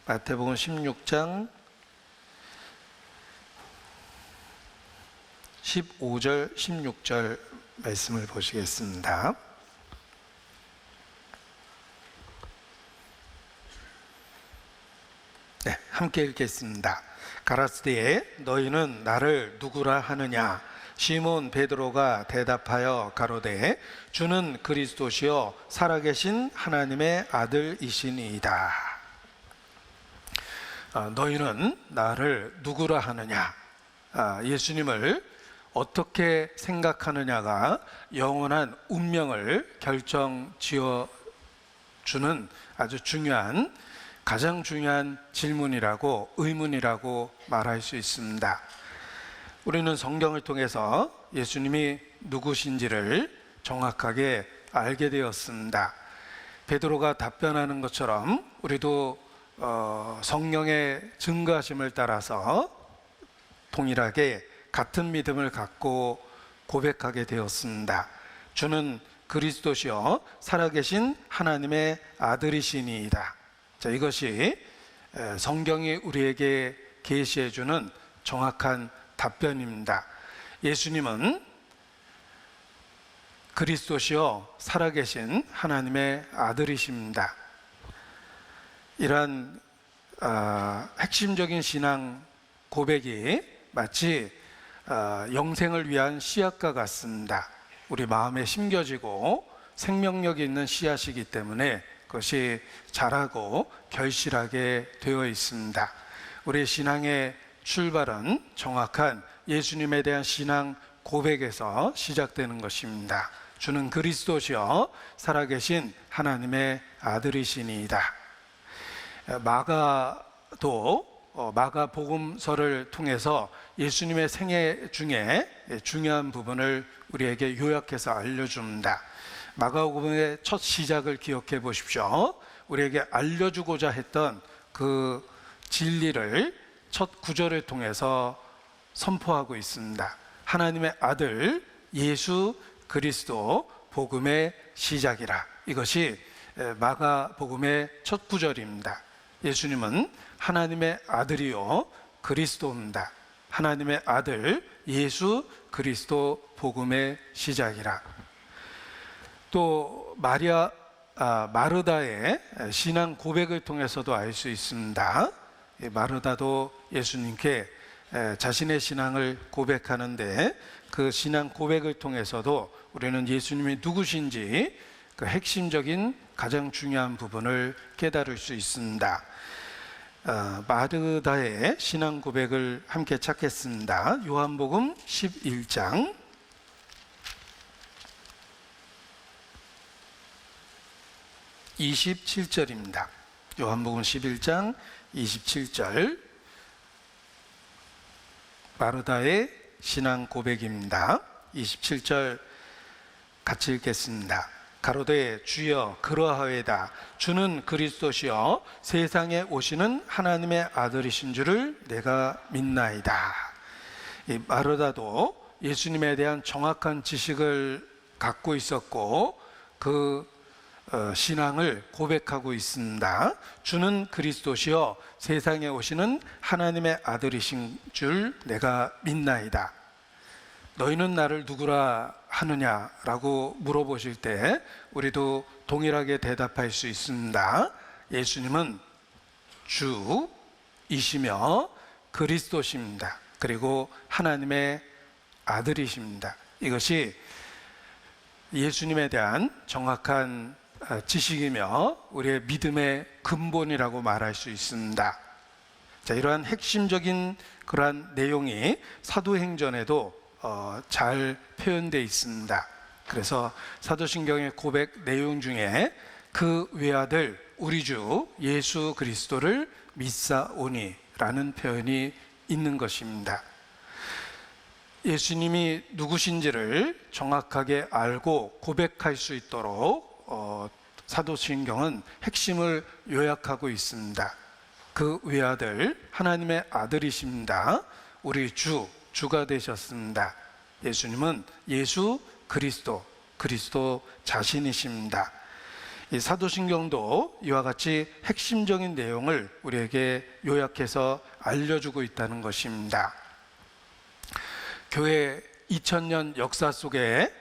마태복음 16장 15절, 16절 말씀을 보시겠습니다. 네, 함께 읽겠습니다. 가라스디에 너희는 나를 누구라 하느냐? 시몬 베드로가 대답하여 가로되 주는 그리스도시요 살아계신 하나님의 아들이시니이다. 너희는 나를 누구라 하느냐? 예수님을 어떻게 생각하느냐가 영원한 운명을 결정지어 주는 아주 중요한, 가장 중요한 질문이라고, 의문이라고 말할 수 있습니다. 우리는 성경을 통해서 예수님이 누구신지를 정확하게 알게 되었습니다. 베드로가 답변하는 것처럼 우리도 성령의 증거하심을 따라서 동일하게 같은 믿음을 갖고 고백하게 되었습니다. 주는 그리스도시요 살아계신 하나님의 아들이시니이다. 자, 이것이 성경이 우리에게 계시해 주는 정확한 답변입니다. 예수님은 그리스도시요 살아계신 하나님의 아들이십니다. 이러한 핵심적인 신앙 고백이 마치 영생을 위한 씨앗과 같습니다. 우리 마음에 심겨지고 생명력이 있는 씨앗이기 때문에 그것이 자라고 결실하게 되어 있습니다. 우리 신앙의 출발은 정확한 예수님에 대한 신앙 고백에서 시작되는 것입니다. 주는 그리스도시요 살아계신 하나님의 아들이시니이다. 마가복음서를 통해서 예수님의 생애 중에 중요한 부분을 우리에게 요약해서 알려줍니다. 마가복음의 첫 시작을 기억해 보십시오. 우리에게 알려주고자 했던 그 진리를 첫 구절을 통해서 선포하고 있습니다. 하나님의 아들 예수 그리스도 복음의 시작이라. 이것이 마가복음의 첫 구절입니다. 예수님은 하나님의 아들이요 그리스도입니다. 하나님의 아들 예수 그리스도 복음의 시작이라. 또 마르다의 신앙 고백을 통해서도 알 수 있습니다. 마르다도 예수님께 자신의 신앙을 고백하는데 그 신앙 고백을 통해서도 우리는 예수님이 누구신지 그 핵심적인 가장 중요한 부분을 깨달을 수 있습니다. 마르다의 신앙 고백을 함께 찾겠습니다. 요한복음 11장 27절입니다. 요한복음 11장 27절 마르다의 신앙 고백입니다. 27절 같이 읽겠습니다. 가로되 주여 그러하외다. 주는 그리스도시요 세상에 오시는 하나님의 아들이신 줄을 내가 믿나이다. 이 마르다도 예수님에 대한 정확한 지식을 갖고 있었고 그 신앙을 고백하고 있습니다. 주는 그리스도시요 세상에 오시는 하나님의 아들이신 줄 내가 믿나이다. 너희는 나를 누구라 하느냐라고 물어보실 때 우리도 동일하게 대답할 수 있습니다. 예수님은 주이시며 그리스도십니다. 그리고 하나님의 아들이십니다. 이것이 예수님에 대한 정확한 지식이며 우리의 믿음의 근본이라고 말할 수 있습니다. 자, 이러한 핵심적인 그러한 내용이 사도행전에도 잘 표현되어 있습니다. 그래서 사도신경의 고백 내용 중에 그 외아들 우리 주 예수 그리스도를 믿사오니 라는 표현이 있는 것입니다. 예수님이 누구신지를 정확하게 알고 고백할 수 있도록 사도신경은 핵심을 요약하고 있습니다. 그 외아들 하나님의 아들이십니다. 우리 주가 되셨습니다. 예수님은 예수 그리스도 자신이십니다. 이 사도신경도 이와 같이 핵심적인 내용을 우리에게 요약해서 알려주고 있다는 것입니다. 교회 2000년 역사 속에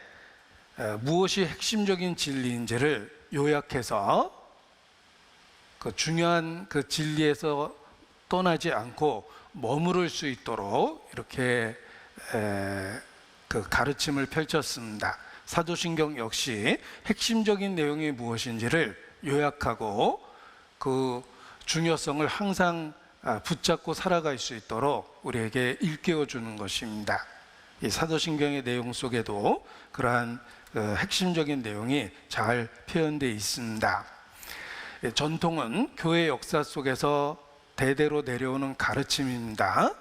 무엇이 핵심적인 진리인지를 요약해서 그 중요한 그 진리에서 떠나지 않고 머무를 수 있도록 이렇게 그 가르침을 펼쳤습니다. 사도신경 역시 핵심적인 내용이 무엇인지를 요약하고 그 중요성을 항상 붙잡고 살아갈 수 있도록 우리에게 일깨워 주는 것입니다. 이 사도신경의 내용 속에도 그러한 핵심적인 내용이 잘 표현되어 있습니다. 전통은 교회 역사 속에서 대대로 내려오는 가르침입니다.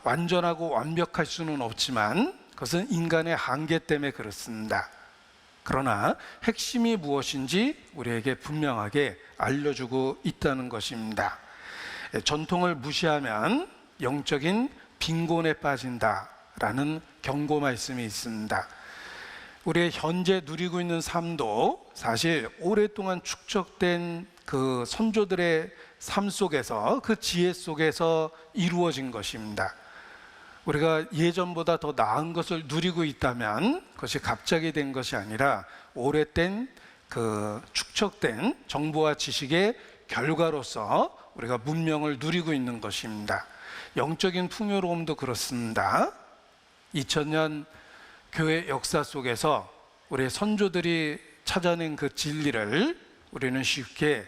완전하고 완벽할 수는 없지만 그것은 인간의 한계 때문에 그렇습니다. 그러나 핵심이 무엇인지 우리에게 분명하게 알려주고 있다는 것입니다. 전통을 무시하면 영적인 빈곤에 빠진다라는 경고 말씀이 있습니다. 우리의 현재 누리고 있는 삶도 사실 오랫동안 축적된 그 선조들의 삶 속에서 그 지혜 속에서 이루어진 것입니다. 우리가 예전보다 더 나은 것을 누리고 있다면 그것이 갑자기 된 것이 아니라 오래된 그 축적된 정보와 지식의 결과로서 우리가 문명을 누리고 있는 것입니다. 영적인 풍요로움도 그렇습니다. 2000년 교회 역사 속에서 우리의 선조들이 찾아낸 그 진리를 우리는 쉽게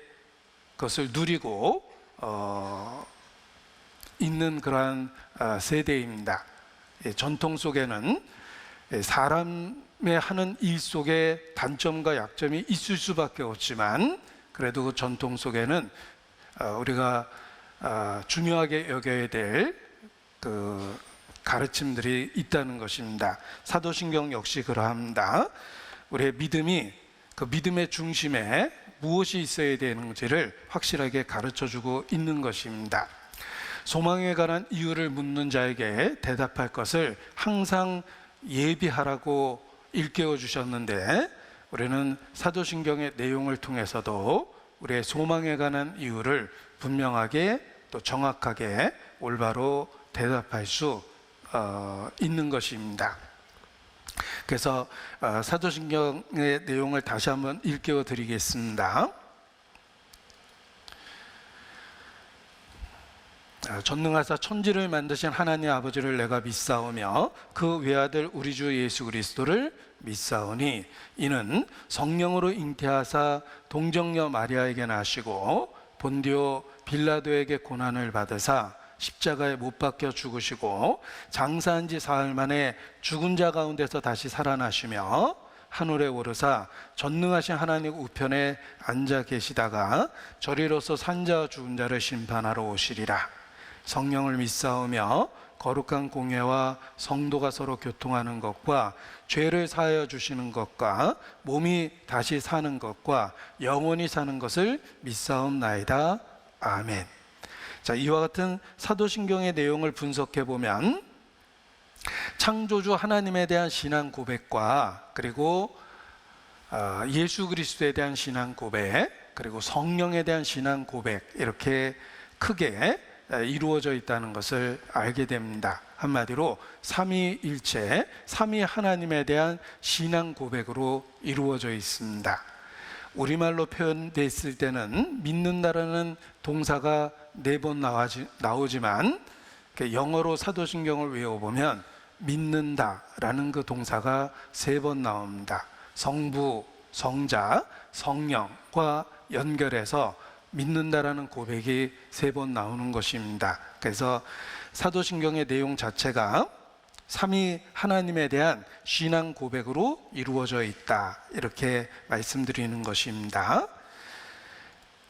그것을 누리고 있는 그러한 세대입니다. 전통 속에는 사람의 하는 일 속에 단점과 약점이 있을 수밖에 없지만 그래도 그 전통 속에는 우리가 중요하게 여겨야 될 그 가르침들이 있다는 것입니다. 사도신경 역시 그러합니다. 우리의 믿음이 그 믿음의 중심에 무엇이 있어야 되는지를 확실하게 가르쳐주고 있는 것입니다. 소망에 관한 이유를 묻는 자에게 대답할 것을 항상 예비하라고 일깨워 주셨는데 우리는 사도신경의 내용을 통해서도 우리의 소망에 관한 이유를 분명하게 또 정확하게 올바로 대답할 수 있는 것입니다. 그래서 사도신경의 내용을 다시 한번 일깨워 드리겠습니다. 전능하사 천지를 만드신 하나님 아버지를 내가 믿사오며 그 외아들 우리 주 예수 그리스도를 믿사오니 이는 성령으로 잉태하사 동정녀 마리아에게 나시고 본디오 빌라도에게 고난을 받으사 십자가에 못 박혀 죽으시고 장사한 지 사흘 만에 죽은 자 가운데서 다시 살아나시며 하늘에 오르사 전능하신 하나님 우편에 앉아 계시다가 저리로서 산자와 죽은 자를 심판하러 오시리라. 성령을 믿사오며 거룩한 공예와 성도가 서로 교통하는 것과 죄를 사하여 주시는 것과 몸이 다시 사는 것과 영원히 사는 것을 믿사옵나이다. 아멘. 자, 이와 같은 사도신경의 내용을 분석해 보면 창조주 하나님에 대한 신앙 고백과 그리고 예수 그리스도에 대한 신앙 고백 그리고 성령에 대한 신앙 고백 이렇게 크게 이루어져 있다는 것을 알게 됩니다. 한마디로 삼위일체, 삼위 하나님에 대한 신앙 고백으로 이루어져 있습니다. 우리말로 표현됐을 때는 믿는다라는 동사가 4번 나오지만 영어로 사도신경을 외워보면 믿는다라는 그 동사가 3번 나옵니다. 성부, 성자, 성령과 연결해서 믿는다라는 고백이 3번 나오는 것입니다. 그래서 사도신경의 내용 자체가 삼위 하나님에 대한 신앙 고백으로 이루어져 있다 이렇게 말씀드리는 것입니다.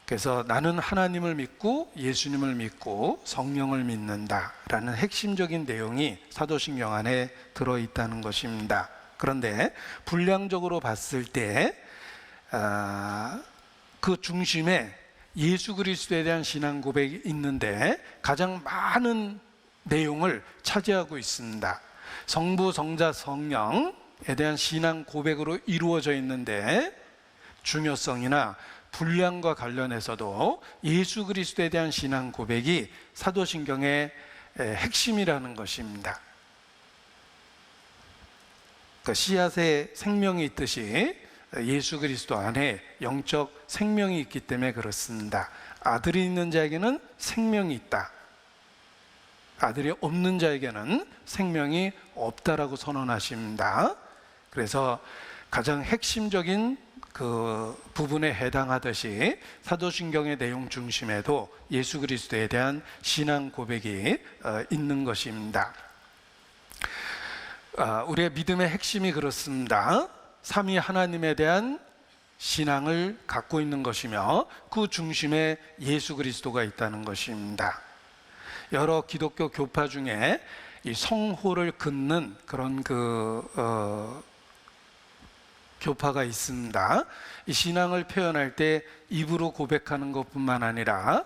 그래서 나는 하나님을 믿고 예수님을 믿고 성령을 믿는다라는 핵심적인 내용이 사도신경 안에 들어있다는 것입니다. 그런데 분량적으로 봤을 때 그 중심에 예수 그리스도에 대한 신앙 고백이 있는데 가장 많은 내용을 차지하고 있습니다. 성부, 성자, 성령에 대한 신앙 고백으로 이루어져 있는데 중요성이나 분량과 관련해서도 예수 그리스도에 대한 신앙 고백이 사도신경의 핵심이라는 것입니다. 그 씨앗에 생명이 있듯이 예수 그리스도 안에 영적 생명이 있기 때문에 그렇습니다. 아들이 있는 자에게는 생명이 있다. 아들이 없는 자에게는 생명이 없다라고 선언하십니다. 그래서 가장 핵심적인 그 부분에 해당하듯이 사도신경의 내용 중심에도 예수 그리스도에 대한 신앙 고백이 있는 것입니다. 우리의 믿음의 핵심이 그렇습니다. 삼위 하나님에 대한 신앙을 갖고 있는 것이며 그 중심에 예수 그리스도가 있다는 것입니다. 여러 기독교 교파 중에 이 성호를 긋는 그런 교파가 있습니다. 이 신앙을 표현할 때 입으로 고백하는 것뿐만 아니라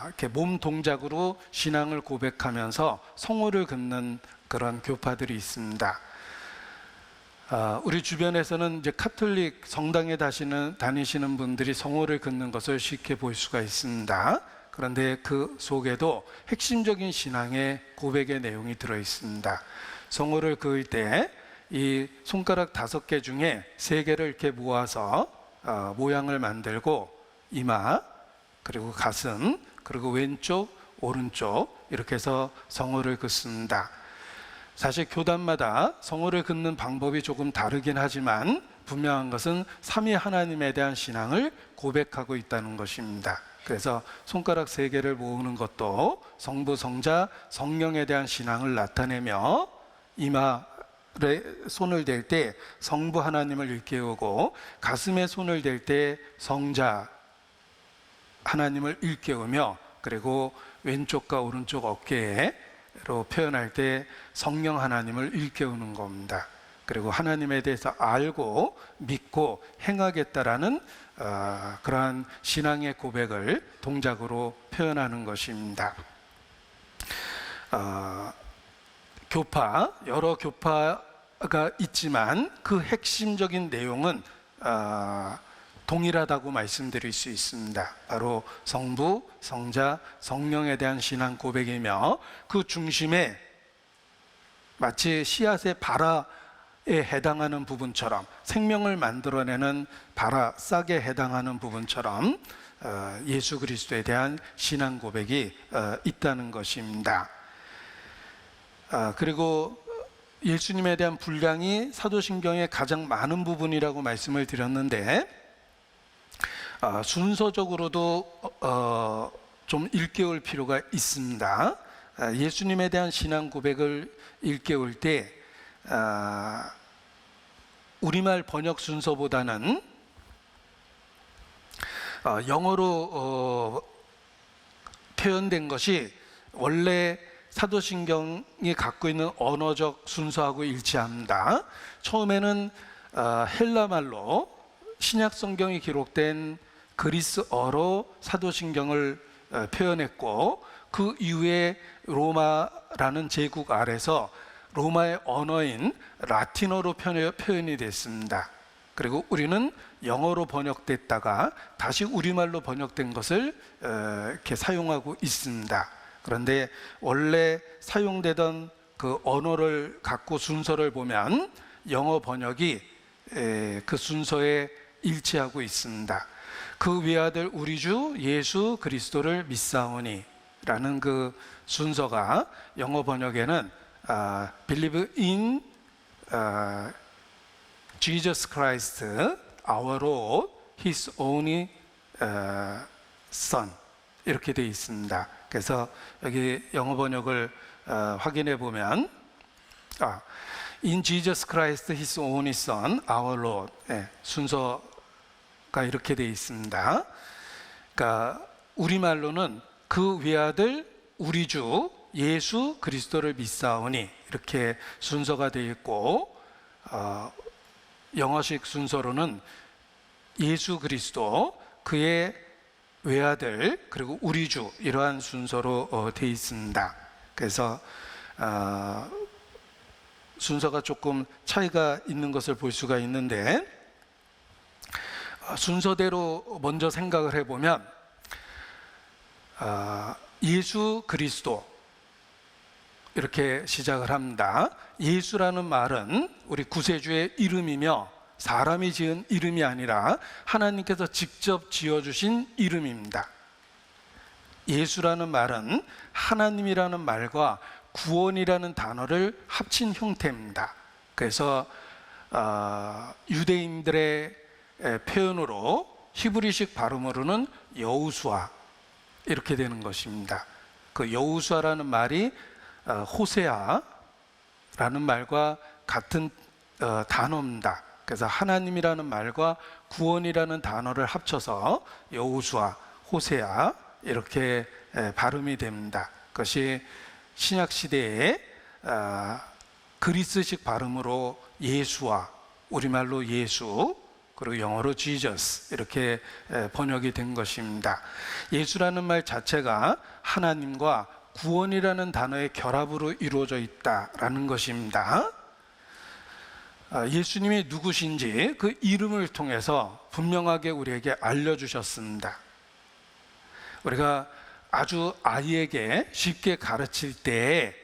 이렇게 몸 동작으로 신앙을 고백하면서 성호를 긋는 그런 교파들이 있습니다. 우리 주변에서는 이제 카톨릭 성당에 다니시는 분들이 성호를 긋는 것을 쉽게 볼 수가 있습니다. 그런데 그 속에도 핵심적인 신앙의 고백의 내용이 들어 있습니다. 성호를 그을 때 이 손가락 5개 중에 3개를 이렇게 모아서 모양을 만들고 이마, 그리고 가슴, 그리고 왼쪽, 오른쪽 이렇게 해서 성호를 긋습니다. 사실 교단마다 성호를 긋는 방법이 조금 다르긴 하지만 분명한 것은 삼위 하나님에 대한 신앙을 고백하고 있다는 것입니다. 그래서 손가락 3개를 모으는 것도 성부, 성자, 성령에 대한 신앙을 나타내며 이마에 손을 댈 때 성부 하나님을 일깨우고 가슴에 손을 댈 때 성자 하나님을 일깨우며 그리고 왼쪽과 오른쪽 어깨로 표현할 때 성령 하나님을 일깨우는 겁니다. 그리고 하나님에 대해서 알고 믿고 행하겠다라는 그러한 신앙의 고백을 동작으로 표현하는 것입니다. 여러 교파가 있지만 그 핵심적인 내용은 동일하다고 말씀드릴 수 있습니다. 바로 성부, 성자, 성령에 대한 신앙 고백이며 그 중심에 마치 씨앗의 발아에 해당하는 부분처럼 생명을 만들어내는 발아, 싹에 해당하는 부분처럼 예수 그리스도에 대한 신앙 고백이 있다는 것입니다. 그리고 예수님에 대한 분량이 사도신경의 가장 많은 부분이라고 말씀을 드렸는데 순서적으로도 좀 일깨울 필요가 있습니다. 예수님에 대한 신앙 고백을 일깨울 때 우리말 번역 순서보다는 영어로 표현된 것이 원래 사도신경이 갖고 있는 언어적 순서하고 일치합니다. 처음에는 헬라말로 신약 성경이 기록된 그리스어로 사도신경을 표현했고 그 이후에 로마라는 제국 아래서 로마의 언어인 라틴어로 표현이 됐습니다. 그리고 우리는 영어로 번역됐다가 다시 우리말로 번역된 것을 이렇게 사용하고 있습니다. 그런데 원래 사용되던 그 언어를 갖고 순서를 보면 영어 번역이 그 순서에 일치하고 있습니다. 그 외아들 우리 주 예수 그리스도를 믿사오니 라는 그 순서가 영어 번역에는 Believe in Jesus Christ, our Lord, His only Son 이렇게 되어 있습니다. 그래서 여기 영어 번역을 확인해 보면 In Jesus Christ, His only Son, our Lord 순서가 이렇게 되어 있습니다. 그러니까 우리말로는 그 외아들 우리 주 예수 그리스도를 믿사오니 이렇게 순서가 되어 있고 영어식 순서로는 예수 그리스도 그의 외아들 그리고 우리 주 이러한 순서로 되어 있습니다. 그래서 순서가 조금 차이가 있는 것을 볼 수가 있는데 순서대로 먼저 생각을 해보면 예수 그리스도 이렇게 시작을 합니다. 예수라는 말은 우리 구세주의 이름이며 사람이 지은 이름이 아니라 하나님께서 직접 지어주신 이름입니다. 예수라는 말은 하나님이라는 말과 구원이라는 단어를 합친 형태입니다. 그래서 유대인들의 표현으로 히브리식 발음으로는 여호수아 이렇게 되는 것입니다. 그 여호수아라는 말이 호세아라는 말과 같은 단어입니다. 그래서 하나님이라는 말과 구원이라는 단어를 합쳐서 여호수아, 호세아 이렇게 발음이 됩니다. 그것이 신약 시대에 그리스식 발음으로 예수와 우리말로 예수 그리고 영어로 Jesus 이렇게 번역이 된 것입니다. 예수라는 말 자체가 하나님과 구원이라는 단어의 결합으로 이루어져 있다라는 것입니다. 예수님이 누구신지 그 이름을 통해서 분명하게 우리에게 알려주셨습니다. 우리가 아주 아이에게 쉽게 가르칠 때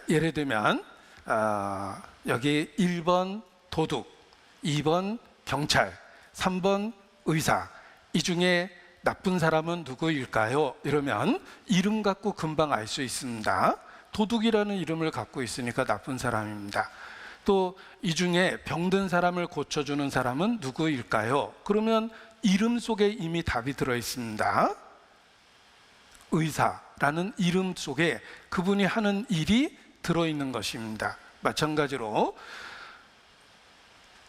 예를 들면 여기 1번 도둑, 2번 경찰, 3번 의사, 이 중에 나쁜 사람은 누구일까요? 이러면 이름 갖고 금방 알 수 있습니다. 도둑이라는 이름을 갖고 있으니까 나쁜 사람입니다. 또 이 중에 병든 사람을 고쳐주는 사람은 누구일까요? 그러면 이름 속에 이미 답이 들어 있습니다. 의사라는 이름 속에 그분이 하는 일이 들어있는 것입니다. 마찬가지로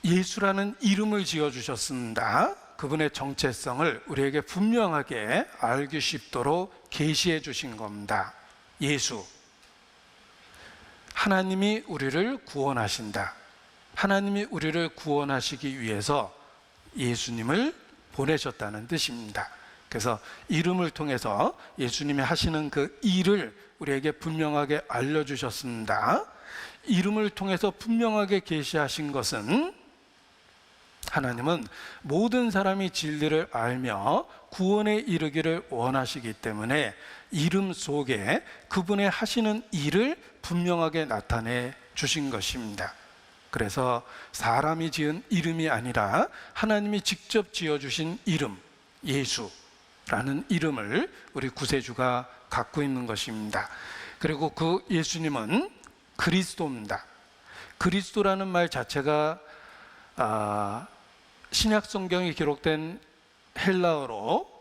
예수라는 이름을 지어주셨습니다. 그분의 정체성을 우리에게 분명하게 알기 쉽도록 계시해 주신 겁니다. 예수, 하나님이 우리를 구원하신다. 하나님이 우리를 구원하시기 위해서 예수님을 보내셨다는 뜻입니다. 그래서 이름을 통해서 예수님이 하시는 그 일을 우리에게 분명하게 알려주셨습니다. 이름을 통해서 분명하게 계시하신 것은 하나님은 모든 사람이 진리를 알며 구원에 이르기를 원하시기 때문에 이름 속에 그분의 하시는 일을 분명하게 나타내 주신 것입니다. 그래서 사람이 지은 이름이 아니라 하나님이 직접 지어주신 이름, 예수라는 이름을 우리 구세주가 갖고 있는 것입니다. 그리고 그 예수님은 그리스도입니다. 그리스도라는 말 자체가 신약 성경에 기록된 헬라어로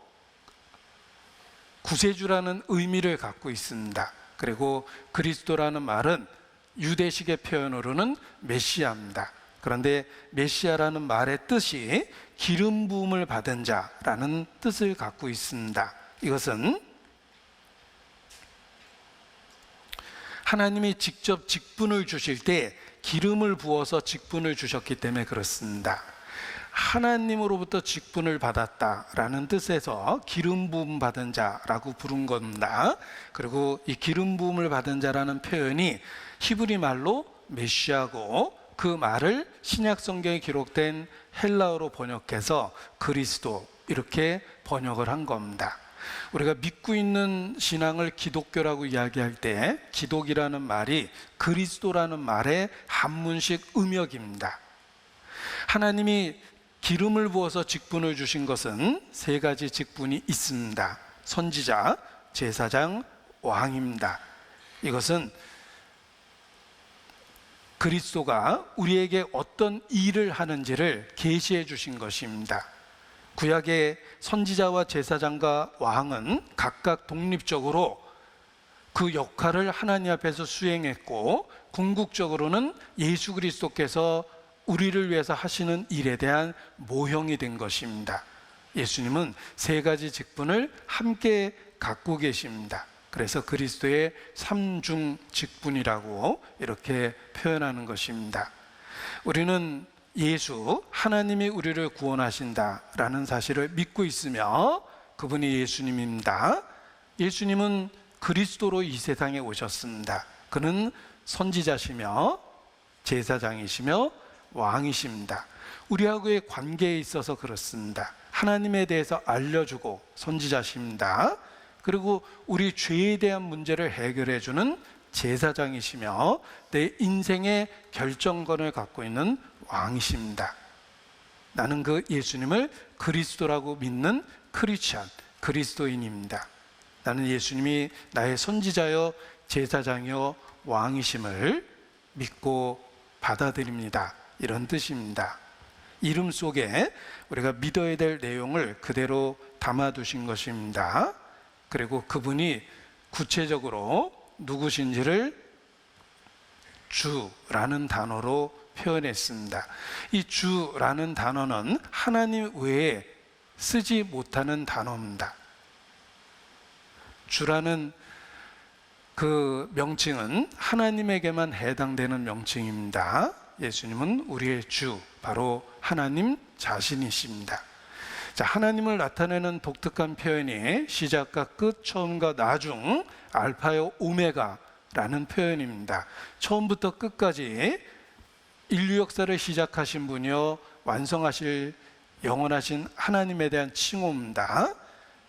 구세주라는 의미를 갖고 있습니다. 그리고 그리스도라는 말은 유대식의 표현으로는 메시아입니다. 그런데 메시아라는 말의 뜻이 기름 부음을 받은 자라는 뜻을 갖고 있습니다. 이것은 하나님이 직접 직분을 주실 때 기름을 부어서 직분을 주셨기 때문에 그렇습니다. 하나님으로부터 직분을 받았다라는 뜻에서 기름 부음 받은 자라고 부른 겁니다. 그리고 이 기름 부음을 받은 자라는 표현이 히브리 말로 메시아고 그 말을 신약 성경에 기록된 헬라어로 번역해서 그리스도 이렇게 번역을 한 겁니다. 우리가 믿고 있는 신앙을 기독교라고 이야기할 때 기독이라는 말이 그리스도라는 말의 한문식 음역입니다. 하나님이 기름을 부어서 직분을 주신 것은 세 가지 직분이 있습니다. 선지자, 제사장, 왕입니다. 이것은 그리스도가 우리에게 어떤 일을 하는지를 계시해 주신 것입니다. 구약의 선지자와 제사장과 왕은 각각 독립적으로 그 역할을 하나님 앞에서 수행했고 궁극적으로는 예수 그리스도께서 우리를 위해서 하시는 일에 대한 모형이 된 것입니다. 예수님은 세 가지 직분을 함께 갖고 계십니다. 그래서 그리스도의 삼중 직분이라고 이렇게 표현하는 것입니다. 우리는 예수, 하나님이 우리를 구원하신다라는 사실을 믿고 있으며 그분이 예수님입니다. 예수님은 그리스도로 이 세상에 오셨습니다. 그는 선지자시며 제사장이시며 왕이십니다. 우리하고의 관계에 있어서 그렇습니다. 하나님에 대해서 알려주고 선지자십니다. 그리고 우리 죄에 대한 문제를 해결해 주는 제사장이시며 내 인생의 결정권을 갖고 있는 왕이십니다. 나는 그 예수님을 그리스도라고 믿는 크리스찬, 그리스도인입니다. 나는 예수님이 나의 선지자여 제사장이여 왕이심을 믿고 받아들입니다. 이런 뜻입니다. 이름 속에 우리가 믿어야 될 내용을 그대로 담아두신 것입니다. 그리고 그분이 구체적으로 누구신지를 주라는 단어로 표현했습니다. 이 주라는 단어는 하나님 외에 쓰지 못하는 단어입니다. 주라는 그 명칭은 하나님에게만 해당되는 명칭입니다. 예수님은 우리의 주, 바로 하나님 자신이십니다. 자, 하나님을 나타내는 독특한 표현이 시작과 끝, 처음과 나중, 알파요 오메가라는 표현입니다. 처음부터 끝까지 인류 역사를 시작하신 분이요 완성하실 영원하신 하나님에 대한 칭호입니다.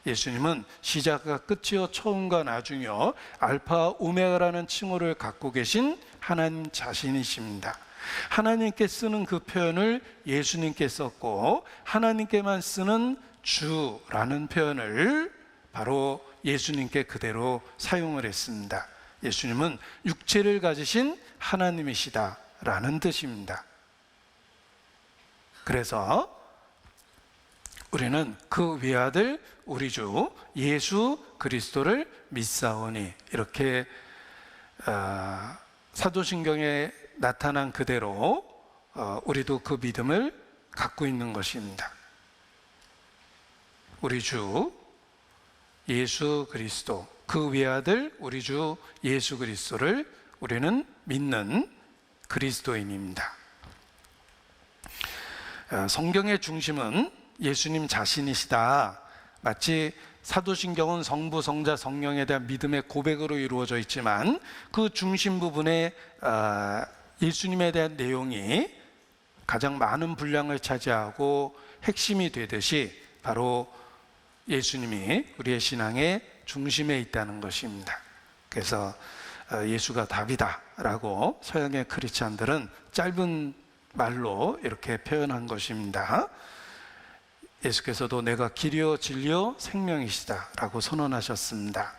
예수님은 시작과 끝이요 처음과 나중이요 알파 오메가라는 칭호를 갖고 계신 하나님 자신이십니다. 하나님께 쓰는 그 표현을 예수님께 썼고 하나님께만 쓰는 주라는 표현을 바로 예수님께 그대로 사용을 했습니다. 예수님은 육체를 가지신 하나님이시다라는 뜻입니다. 그래서 우리는 그 외아들 우리 주 예수 그리스도를 믿사오니, 이렇게 사도신경에 나타난 그대로 우리도 그 믿음을 갖고 있는 것입니다. 우리 주 예수 그리스도, 그 외아들 우리 주 예수 그리스도를 우리는 믿는 그리스도인입니다. 성경의 중심은 예수님 자신이시다. 마치 사도신경은 성부, 성자, 성령에 대한 믿음의 고백으로 이루어져 있지만 그 중심 부분에 예수님에 대한 내용이 가장 많은 분량을 차지하고 핵심이 되듯이 바로 예수님이 우리의 신앙의 중심에 있다는 것입니다. 그래서 예수가 답이다 라고 서양의 크리스찬들은 짧은 말로 이렇게 표현한 것입니다. 예수께서도 내가 길이요 진리요 생명이시다 라고 선언하셨습니다.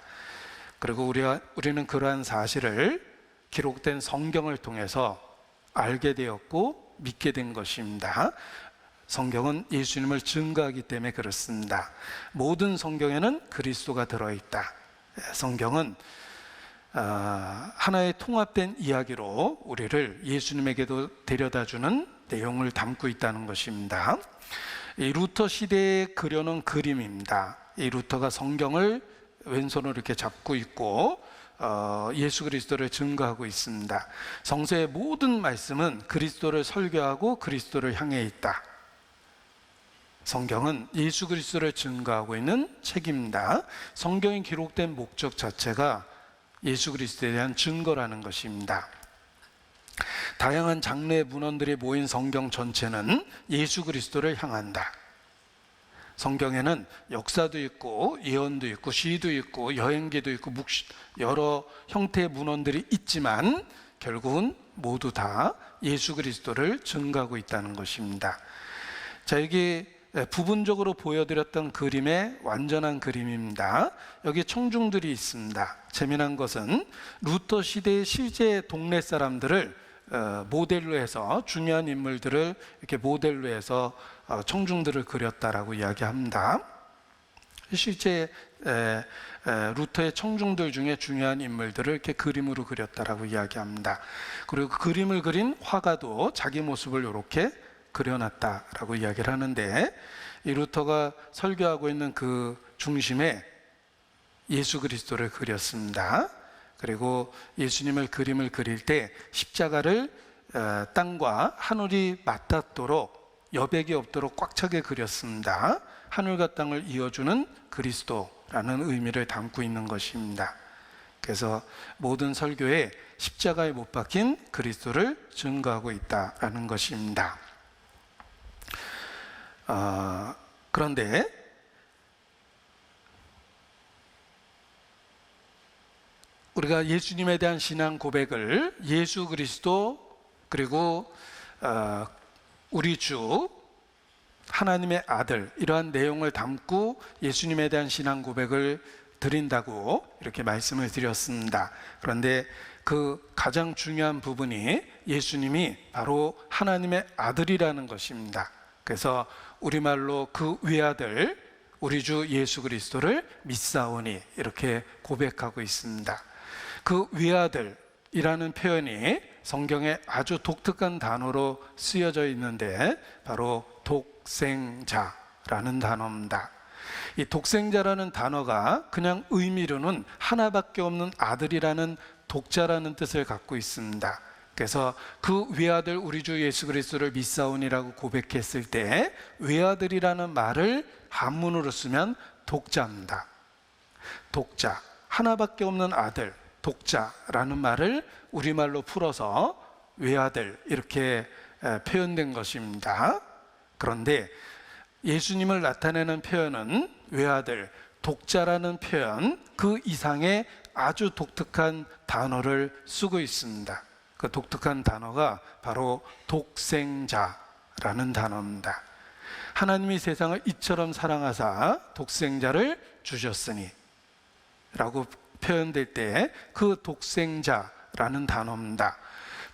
그리고 우리는 그러한 사실을 기록된 성경을 통해서 알게 되었고 믿게 된 것입니다. 성경은 예수님을 증거하기 때문에 그렇습니다. 모든 성경에는 그리스도가 들어있다. 성경은 하나의 통합된 이야기로 우리를 예수님에게도 데려다주는 내용을 담고 있다는 것입니다. 이 루터 시대에 그려놓은 그림입니다. 이 루터가 성경을 왼손으로 이렇게 잡고 있고 예수 그리스도를 증거하고 있습니다. 성서의 모든 말씀은 그리스도를 설교하고 그리스도를 향해 있다. 성경은 예수 그리스도를 증거하고 있는 책입니다. 성경이 기록된 목적 자체가 예수 그리스도에 대한 증거라는 것입니다. 다양한 장르의 문헌들이 모인 성경 전체는 예수 그리스도를 향한다. 성경에는 역사도 있고 예언도 있고 시도 있고 여행기도 있고 여러 형태의 문헌들이 있지만 결국은 모두 다 예수 그리스도를 증거하고 있다는 것입니다. 자, 여기 부분적으로 보여드렸던 그림의 완전한 그림입니다. 여기 청중들이 있습니다. 재미난 것은 루터 시대의 실제 동네 사람들을 모델로 해서, 중요한 인물들을 이렇게 모델로 해서 청중들을 그렸다라고 이야기합니다. 실제 루터의 청중들 중에 중요한 인물들을 이렇게 그림으로 그렸다라고 이야기합니다. 그리고 그 그림을 그린 화가도 자기 모습을 이렇게 그려놨다라고 이야기를 하는데, 이 루터가 설교하고 있는 그 중심에 예수 그리스도를 그렸습니다. 그리고 예수님을 그림을 그릴 때 십자가를 땅과 하늘이 맞닿도록, 여백이 없도록 꽉 차게 그렸습니다. 하늘과 땅을 이어주는 그리스도라는 의미를 담고 있는 것입니다. 그래서 모든 설교에 십자가에 못 박힌 그리스도를 증거하고 있다라는 것입니다. 그런데 우리가 예수님에 대한 신앙 고백을 예수 그리스도 그리고 우리 주 하나님의 아들 이러한 내용을 담고 예수님에 대한 신앙 고백을 드린다고 이렇게 말씀을 드렸습니다. 그런데 그 가장 중요한 부분이 예수님이 바로 하나님의 아들이라는 것입니다. 그래서 우리말로 그 외아들 우리 주 예수 그리스도를 믿사오니 이렇게 고백하고 있습니다. 그 외아들이라는 표현이 성경에 아주 독특한 단어로 쓰여져 있는데 바로 독생자라는 단어입니다. 이 독생자라는 단어가 그냥 의미로는 하나밖에 없는 아들이라는 독자라는 뜻을 갖고 있습니다. 그래서 그 외아들 우리 주 예수 그리스도를 믿사오니라고 고백했을 때 외아들이라는 말을 한문으로 쓰면 독자입니다. 독자, 하나밖에 없는 아들, 독자라는 말을 우리말로 풀어서 외아들 이렇게 표현된 것입니다. 그런데 예수님을 나타내는 표현은 외아들, 독자라는 표현 그 이상의 아주 독특한 단어를 쓰고 있습니다. 그 독특한 단어가 바로 독생자라는 단어입니다. 하나님이 세상을 이처럼 사랑하사 독생자를 주셨으니 라고 표현될 때 그 독생자라는 단어입니다.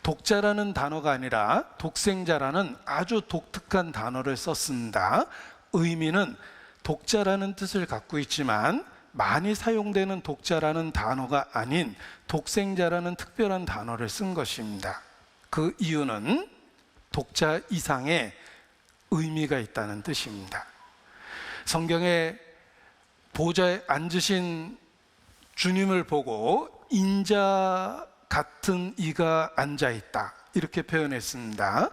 독자라는 단어가 아니라 독생자라는 아주 독특한 단어를 썼습니다. 의미는 독자라는 뜻을 갖고 있지만 많이 사용되는 독자라는 단어가 아닌 독생자라는 특별한 단어를 쓴 것입니다. 그 이유는 독자 이상의 의미가 있다는 뜻입니다. 성경에 보좌에 앉으신 주님을 보고 인자 같은 이가 앉아있다 이렇게 표현했습니다.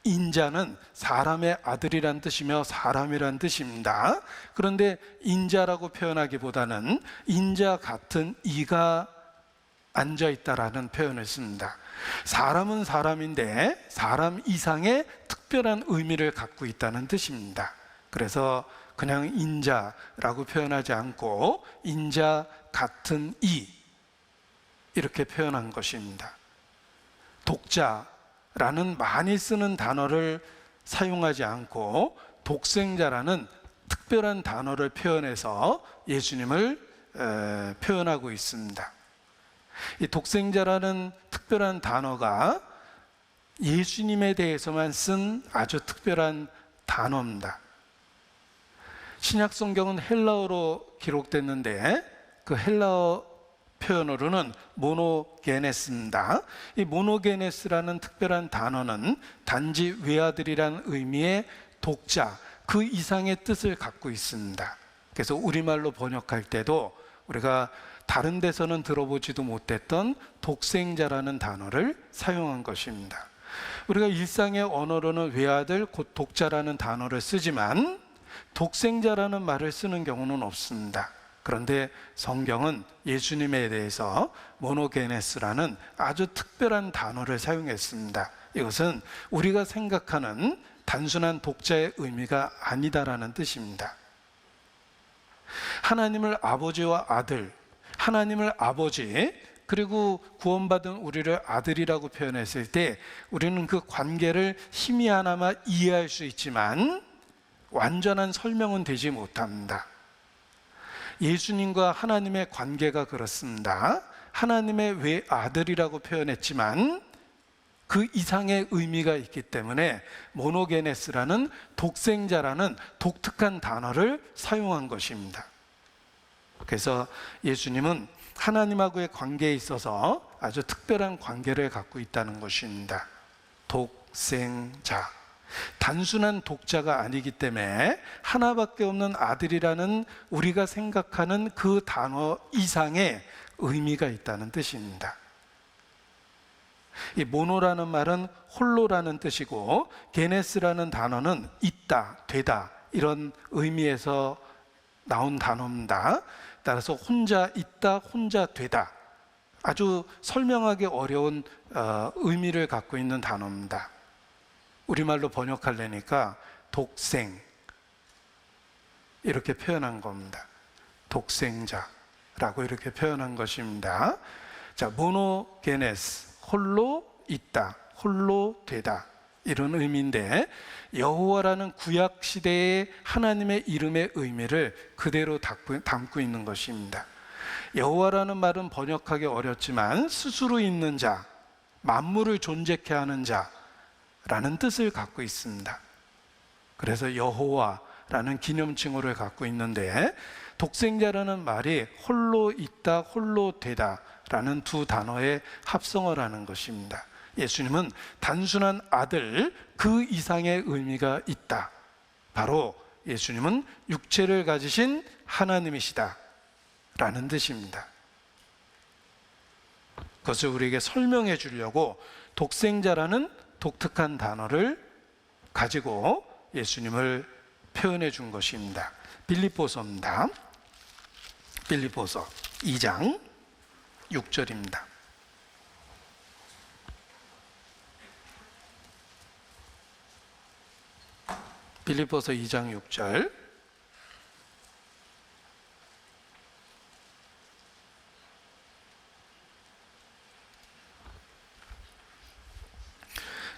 인자는 사람의 아들이란 뜻이며 사람이란 뜻입니다. 그런데 인자라고 표현하기보다는 인자 같은 이가 앉아있다라는 표현을 씁니다. 사람은 사람인데 사람 이상의 특별한 의미를 갖고 있다는 뜻입니다. 그래서 그냥 인자라고 표현하지 않고 인자 같은 이 이렇게 표현한 것입니다. 독자라는 많이 쓰는 단어를 사용하지 않고 독생자라는 특별한 단어를 표현해서 예수님을 표현하고 있습니다. 이 독생자라는 특별한 단어가 예수님에 대해서만 쓴 아주 특별한 단어입니다. 신약 성경은 헬라어로 기록됐는데 그 헬라어 표현으로는 모노게네스입니다. 이 모노게네스라는 특별한 단어는 단지 외아들이라는 의미의 독자, 그 이상의 뜻을 갖고 있습니다. 그래서 우리말로 번역할 때도 우리가 다른 데서는 들어보지도 못했던 독생자라는 단어를 사용한 것입니다. 우리가 일상의 언어로는 외아들, 곧 독자라는 단어를 쓰지만 독생자라는 말을 쓰는 경우는 없습니다. 그런데 성경은 예수님에 대해서 모노게네스라는 아주 특별한 단어를 사용했습니다. 이것은 우리가 생각하는 단순한 독자의 의미가 아니다라는 뜻입니다. 하나님을 아버지와 아들, 하나님을 아버지 그리고 구원받은 우리를 아들이라고 표현했을 때 우리는 그 관계를 희미하나마 이해할 수 있지만 완전한 설명은 되지 못합니다. 예수님과 하나님의 관계가 그렇습니다. 하나님의 외아들이라고 표현했지만 그 이상의 의미가 있기 때문에 모노게네스라는 독생자라는 독특한 단어를 사용한 것입니다. 그래서 예수님은 하나님하고의 관계에 있어서 아주 특별한 관계를 갖고 있다는 것입니다. 독생자, 단순한 독자가 아니기 때문에 하나밖에 없는 아들이라는 우리가 생각하는 그 단어 이상의 의미가 있다는 뜻입니다. 이 모노라는 말은 홀로라는 뜻이고 게네스라는 단어는 있다, 되다 이런 의미에서 나온 단어입니다. 따라서 혼자 있다, 혼자 되다 아주 설명하기 어려운 의미를 갖고 있는 단어입니다. 우리말로 번역하려니까 독생, 이렇게 표현한 겁니다. 독생자라고 이렇게 표현한 것입니다. 자, 모노게네스, 홀로 있다, 홀로 되다, 이런 의미인데, 여호와라는 구약 시대의 하나님의 이름의 의미를 그대로 담고 있는 것입니다. 여호와라는 말은 번역하기 어렵지만 스스로 있는 자, 만물을 존재케 하는 자라는 뜻을 갖고 있습니다. 그래서 여호와라는 기념칭호를 갖고 있는데, 독생자라는 말이 홀로 있다, 홀로 되다 라는 두 단어의 합성어라는 것입니다. 예수님은 단순한 아들 그 이상의 의미가 있다. 바로 예수님은 육체를 가지신 하나님이시다 라는 뜻입니다. 그것을 우리에게 설명해 주려고 독생자라는 독특한 단어를 가지고 예수님을 표현해 준 것입니다. 빌립보서입니다. 빌립보서 2장 6절입니다. 빌립보서 2장 6절.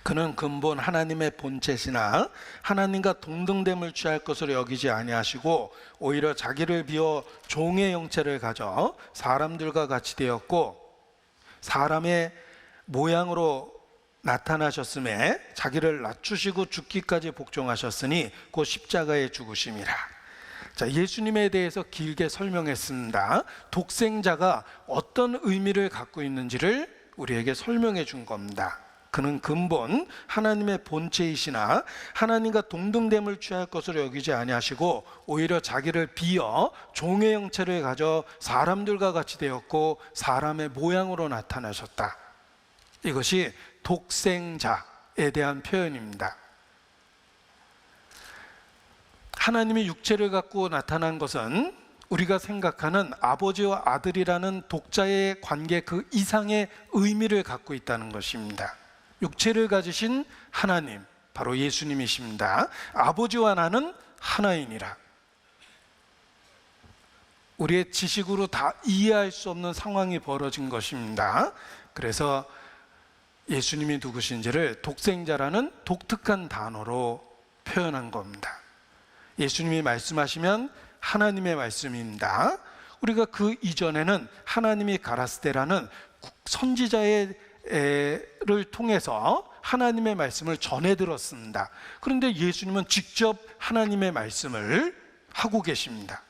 그는 근본 하나님의 본체시나 하나님과 동등됨을 취할 것으로 여기지 아니하시고 오히려 자기를 비워 종의 형체를 가져 사람들과 같이 되었고 사람의 모양으로 나타나셨음에 자기를 낮추시고 죽기까지 복종하셨으니 곧 십자가에 죽으심이라. 자, 예수님에 대해서 길게 설명했습니다. 독생자가 어떤 의미를 갖고 있는지를 우리에게 설명해 준 겁니다. 그는 근본 하나님의 본체이시나 하나님과 동등됨을 취할 것으로 여기지 아니하시고 오히려 자기를 비어 종의 형체를 가져 사람들과 같이 되었고 사람의 모양으로 나타나셨다. 이것이 독생자에 대한 표현입니다. 하나님이 육체를 갖고 나타난 것은 우리가 생각하는 아버지와 아들이라는 독자의 관계 그 이상의 의미를 갖고 있다는 것입니다. 육체를 가지신 하나님, 바로 예수님이십니다. 아버지와 나는 하나이니라. 우리의 지식으로 다 이해할 수 없는 상황이 벌어진 것입니다. 그래서 예수님이 누구신지를 독생자라는 독특한 단어로 표현한 겁니다. 예수님이 말씀하시면 하나님의 말씀입니다. 우리가 그 이전에는 하나님이 가라스데라는 선지자의 를 통해서 하나님의 말씀을 전해 들었습니다. 그런데 예수님은 직접 하나님의 말씀을 하고 계십니다.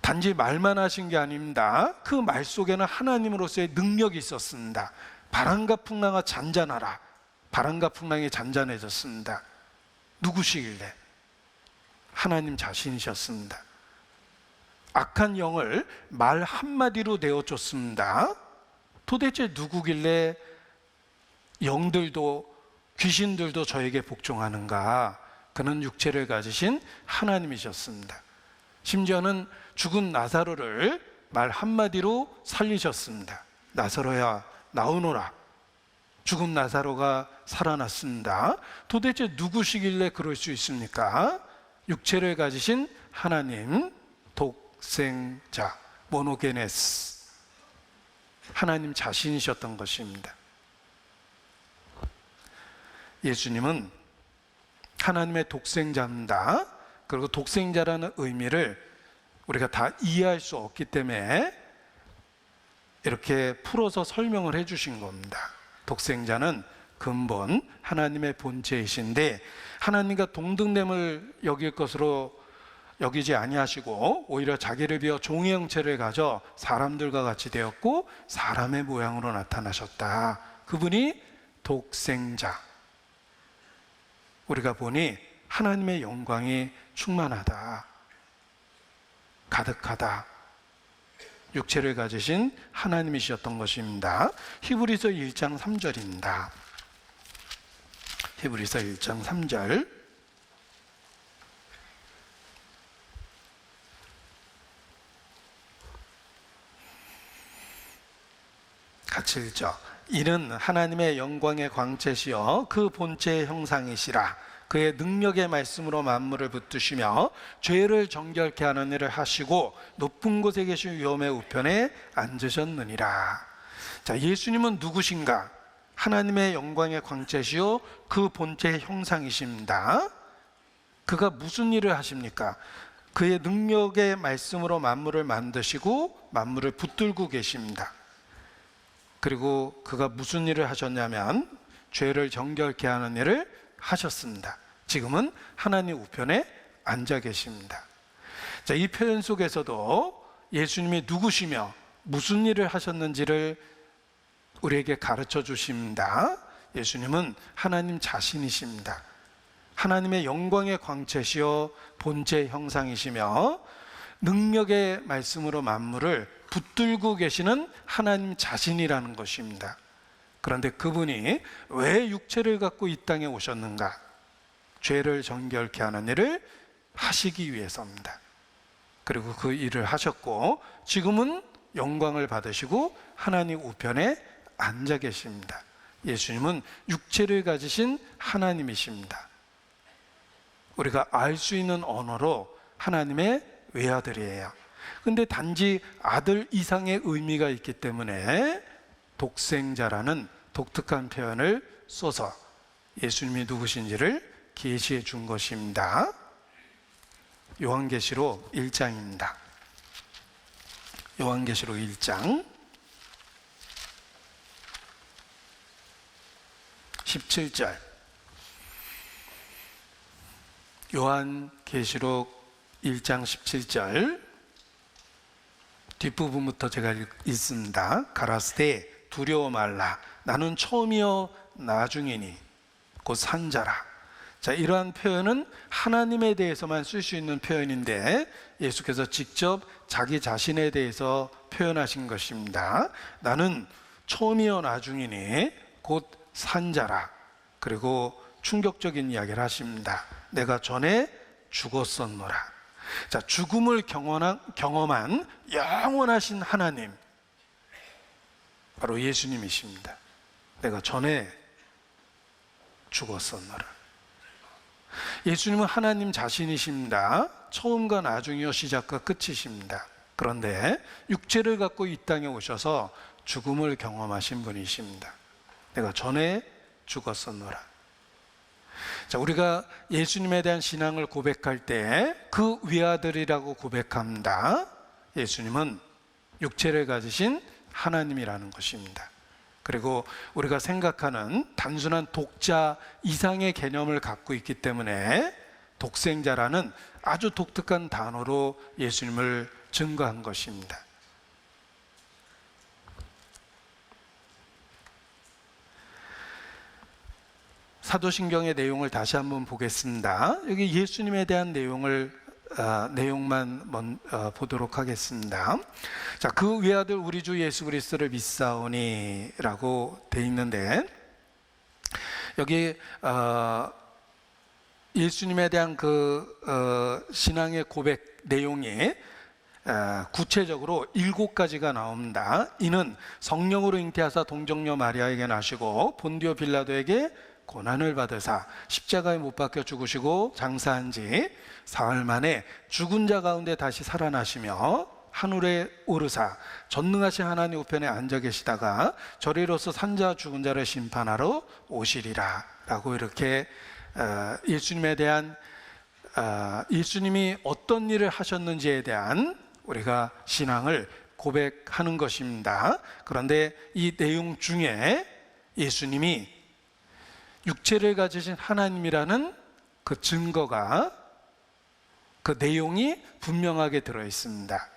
단지 말만 하신 게 아닙니다. 그 말 속에는 하나님으로서의 능력이 있었습니다. 바람과 풍랑아 잔잔하라. 바람과 풍랑이 잔잔해졌습니다. 누구시길래? 하나님 자신이셨습니다. 악한 영을 말 한마디로 내어줬습니다. 도대체 누구길래 영들도 귀신들도 저에게 복종하는가? 그는 육체를 가지신 하나님이셨습니다. 심지어는 죽은 나사로를 말 한마디로 살리셨습니다. 나사로야 나오너라. 죽은 나사로가 살아났습니다. 도대체 누구시길래 그럴 수 있습니까? 육체를 가지신 하나님, 독생자, 모노게네스, 하나님 자신이셨던 것입니다. 예수님은 하나님의 독생자입니다. 그리고 독생자라는 의미를 우리가 다 이해할 수 없기 때문에 이렇게 풀어서 설명을 해 주신 겁니다. 독생자는 근본 하나님의 본체이신데 하나님과 동등됨을 여길 것으로 여기지 아니하시고 오히려 자기를 비어 종의 형체를 가져 사람들과 같이 되었고 사람의 모양으로 나타나셨다. 그분이 독생자. 우리가 보니 하나님의 영광이 충만하다, 가득하다. 육체를 가지신 하나님이셨던 것입니다. 히브리서 1장 3절입니다. 히브리서 1장 3절. 같이 읽죠. 이는 하나님의 영광의 광채시여 그 본체의 형상이시라. 그의 능력의 말씀으로 만물을 붙드시며 죄를 정결케 하는 일을 하시고 높은 곳에 계신 위엄의 우편에 앉으셨느니라. 자, 예수님은 누구신가? 하나님의 영광의 광채시요 그 본체의 형상이십니다. 그가 무슨 일을 하십니까? 그의 능력의 말씀으로 만물을 만드시고 만물을 붙들고 계십니다. 그리고 그가 무슨 일을 하셨냐면 죄를 정결케 하는 일을 하셨습니다. 지금은 하나님 우편에 앉아 계십니다. 자, 이 표현 속에서도 예수님이 누구시며 무슨 일을 하셨는지를 우리에게 가르쳐 주십니다. 예수님은 하나님 자신이십니다. 하나님의 영광의 광채시여 본체 형상이시며 능력의 말씀으로 만물을 붙들고 계시는 하나님 자신이라는 것입니다. 그런데 그분이 왜 육체를 갖고 이 땅에 오셨는가? 죄를 정결케 하는 일을 하시기 위해서입니다. 그리고 그 일을 하셨고 지금은 영광을 받으시고 하나님 우편에 앉아 계십니다. 예수님은 육체를 가지신 하나님이십니다. 우리가 알 수 있는 언어로 하나님의 외아들이에요. 근데 단지 아들 이상의 의미가 있기 때문에 독생자라는 독특한 표현을 써서 예수님이 누구신지를 계시해 준 것입니다. 요한계시록 1장입니다. 요한계시록 1장 17절. 요한계시록 1장 17절 뒷부분부터 제가 읽습니다. 가라스되 두려워 말라. 나는 처음이요 나중이니 곧 산자라. 자, 이러한 표현은 하나님에 대해서만 쓸 수 있는 표현인데 예수께서 직접 자기 자신에 대해서 표현하신 것입니다. 나는 처음이요 나중이니 곧 산자라. 그리고 충격적인 이야기를 하십니다. 내가 전에 죽었었노라. 자, 죽음을 경험한 영원하신 하나님, 바로 예수님이십니다. 내가 전에 죽었었노라. 예수님은 하나님 자신이십니다. 처음과 나중이요 시작과 끝이십니다. 그런데 육체를 갖고 이 땅에 오셔서 죽음을 경험하신 분이십니다. 내가 전에 죽었었노라. 자, 우리가 예수님에 대한 신앙을 고백할 때 그 위아들이라고 고백합니다. 예수님은 육체를 가지신 하나님이라는 것입니다. 그리고 우리가 생각하는 단순한 독자 이상의 개념을 갖고 있기 때문에 독생자라는 아주 독특한 단어로 예수님을 증거한 것입니다. 사도신경의 내용을 다시 한번 보겠습니다. 여기 예수님에 대한 내용만 보도록 하겠습니다. 자, 그 외아들 우리 주 예수 그리스도를 믿사오니라고 돼 있는데 여기 예수님에 대한 그 신앙의 고백 내용이 구체적으로 7가지가 나옵니다. 이는 성령으로 잉태하사 동정녀 마리아에게 나시고 본디오 빌라도에게 고난을 받으사 십자가에 못 박혀 죽으시고 장사한 지 사흘 만에 죽은 자 가운데 다시 살아나시며 하늘에 오르사 전능하신 하나님 우편에 앉아 계시다가 저리로서 산자 죽은 자를 심판하러 오시리라 라고 이렇게 예수님에 대한 예수님이 어떤 일을 하셨는지에 대한 우리가 신앙을 고백하는 것입니다. 그런데 이 내용 중에 예수님이 육체를 가지신 하나님이라는 그 증거가, 그 내용이 분명하게 들어 있습니다.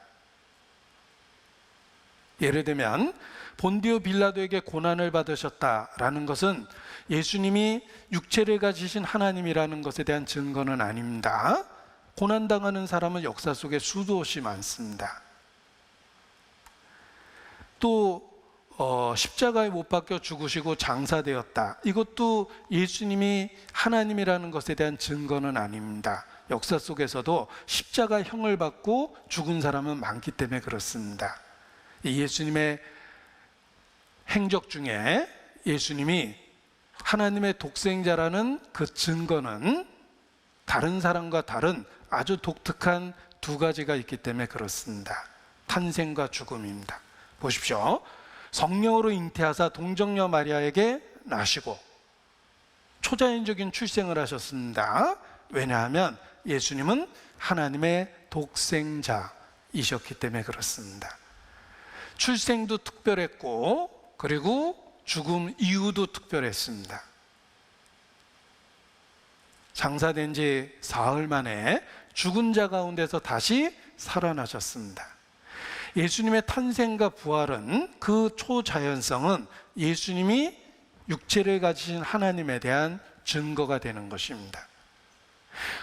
예를 들면 본디오 빌라도에게 고난을 받으셨다라는 것은 예수님이 육체를 가지신 하나님이라는 것에 대한 증거는 아닙니다. 고난당하는 사람은 역사 속에 수도 없이 많습니다. 또 십자가에 못 박혀 죽으시고 장사되었다. 이것도 예수님이 하나님이라는 것에 대한 증거는 아닙니다. 역사 속에서도 십자가형을 받고 죽은 사람은 많기 때문에 그렇습니다. 예수님의 행적 중에 예수님이 하나님의 독생자라는 그 증거는 다른 사람과 다른 아주 독특한 두 가지가 있기 때문에 그렇습니다. 탄생과 죽음입니다. 보십시오. 성령으로 잉태하사 동정녀 마리아에게 나시고 초자연적인 출생을 하셨습니다. 왜냐하면 예수님은 하나님의 독생자이셨기 때문에 그렇습니다. 출생도 특별했고 그리고 죽음 이후도 특별했습니다. 장사된 지 사흘 만에 죽은 자 가운데서 다시 살아나셨습니다. 예수님의 탄생과 부활은 그 초자연성은 예수님이 육체를 가지신 하나님에 대한 증거가 되는 것입니다.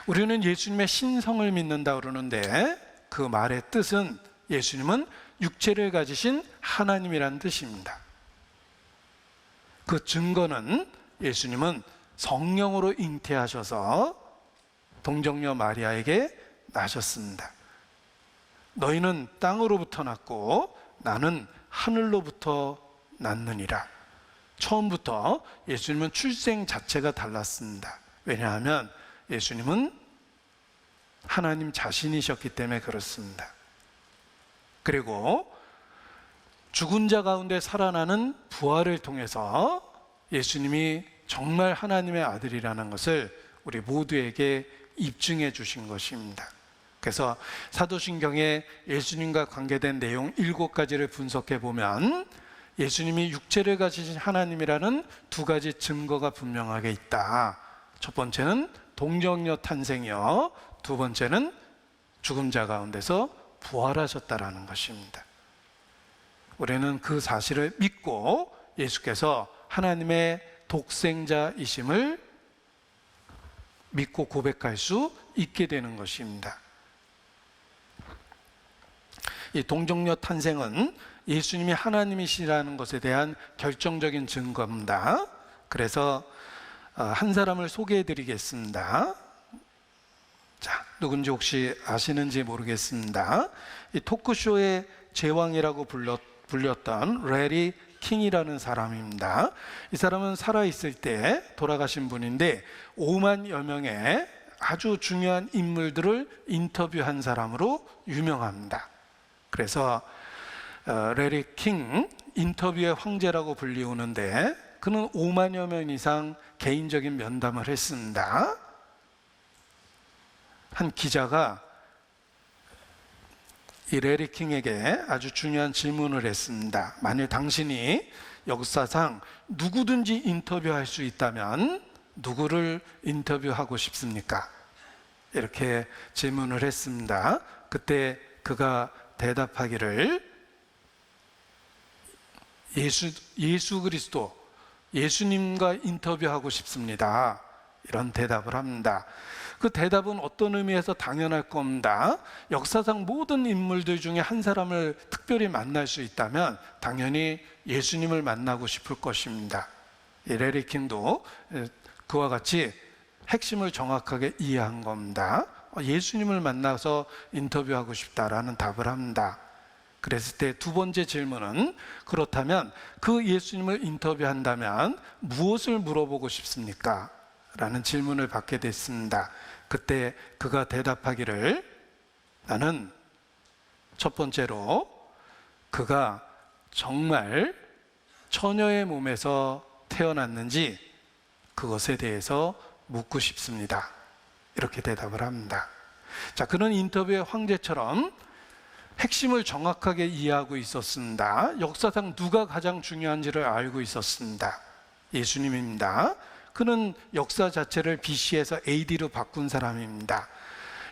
우리는 예수님의 신성을 믿는다 그러는데 그 말의 뜻은 예수님은 육체를 가지신 하나님이라는 뜻입니다. 그 증거는 예수님은 성령으로 잉태하셔서 동정녀 마리아에게 나셨습니다. 너희는 땅으로부터 났고 나는 하늘로부터 났느니라. 처음부터 예수님은 출생 자체가 달랐습니다. 왜냐하면 예수님은 하나님 자신이셨기 때문에 그렇습니다. 그리고 죽은 자 가운데 살아나는 부활을 통해서 예수님이 정말 하나님의 아들이라는 것을 우리 모두에게 입증해 주신 것입니다. 그래서 사도신경에 예수님과 관계된 내용 7가지를 분석해 보면 예수님이 육체를 가지신 하나님이라는 두 가지 증거가 분명하게 있다. 첫 번째는 동정녀 탄생이요, 두 번째는 죽은 자 가운데서 부활하셨다라는 것입니다. 우리는 그 사실을 믿고 예수께서 하나님의 독생자이심을 믿고 고백할 수 있게 되는 것입니다. 이 동정녀 탄생은 예수님이 하나님이시라는 것에 대한 결정적인 증거입니다. 그래서 한 사람을 소개해 드리겠습니다. 자, 누군지 혹시 아시는지 모르겠습니다. 이 토크쇼의 제왕이라고 불렸던 레리 킹이라는 사람입니다. 이 사람은 살아있을 때 돌아가신 분인데 5만여 명의 아주 중요한 인물들을 인터뷰한 사람으로 유명합니다. 그래서 레리 킹, 인터뷰의 황제라고 불리우는데 그는 5만여 명 이상 개인적인 면담을 했습니다. 한 기자가 이 레리 킹에게 아주 중요한 질문을 했습니다. 만일 당신이 역사상 누구든지 인터뷰할 수 있다면 누구를 인터뷰하고 싶습니까? 이렇게 질문을 했습니다. 그때 그가 대답하기를 예수 그리스도, 예수님과 인터뷰하고 싶습니다. 이런 대답을 합니다. 그 대답은 어떤 의미에서 당연할 겁니다. 역사상 모든 인물들 중에 한 사람을 특별히 만날 수 있다면 당연히 예수님을 만나고 싶을 것입니다. 레리 킹도 그와 같이 핵심을 정확하게 이해한 겁니다. 예수님을 만나서 인터뷰하고 싶다라는 답을 합니다. 그랬을 때 두 번째 질문은 그렇다면 그 예수님을 인터뷰한다면 무엇을 물어보고 싶습니까? 라는 질문을 받게 됐습니다. 그때 그가 대답하기를 나는 첫 번째로 그가 정말 처녀의 몸에서 태어났는지 그것에 대해서 묻고 싶습니다. 이렇게 대답을 합니다. 자, 그는 인터뷰의 황제처럼 핵심을 정확하게 이해하고 있었습니다. 역사상 누가 가장 중요한지를 알고 있었습니다. 예수님입니다. 그는 역사 자체를 BC에서 AD로 바꾼 사람입니다.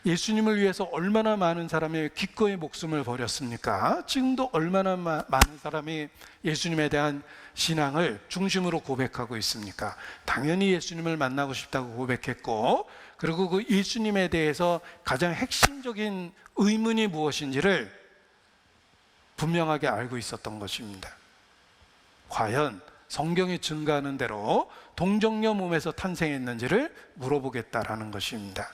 예수님을 위해서 얼마나 많은 사람이 기꺼이 목숨을 버렸습니까? 지금도 얼마나 많은 사람이 예수님에 대한 신앙을 중심으로 고백하고 있습니까? 당연히 예수님을 만나고 싶다고 고백했고, 그리고 그 예수님에 대해서 가장 핵심적인 의문이 무엇인지를 분명하게 알고 있었던 것입니다. 과연 성경이 증가하는 대로 동정녀 몸에서 탄생했는지를 물어보겠다라는 것입니다.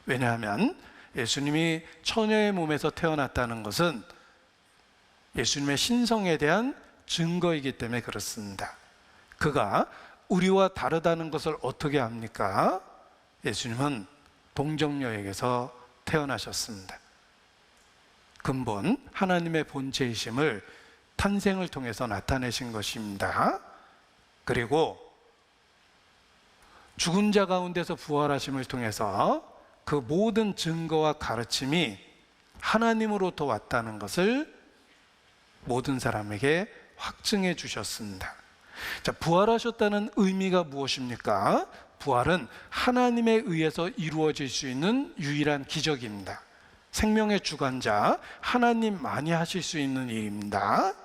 왜냐하면 예수님이 처녀의 몸에서 태어났다는 것은 예수님의 신성에 대한 증거이기 때문에 그렇습니다. 그가 우리와 다르다는 것을 어떻게 압니까? 예수님은 동정녀에게서 태어나셨습니다. 근본 하나님의 본체이심을 탄생을 통해서 나타내신 것입니다. 그리고 죽은 자 가운데서 부활하심을 통해서 그 모든 증거와 가르침이 하나님으로부터 왔다는 것을 모든 사람에게 확증해 주셨습니다. 자, 부활하셨다는 의미가 무엇입니까? 부활은 하나님에 의해서 이루어질 수 있는 유일한 기적입니다. 생명의 주관자 하나님만이 하실 수 있는 일입니다.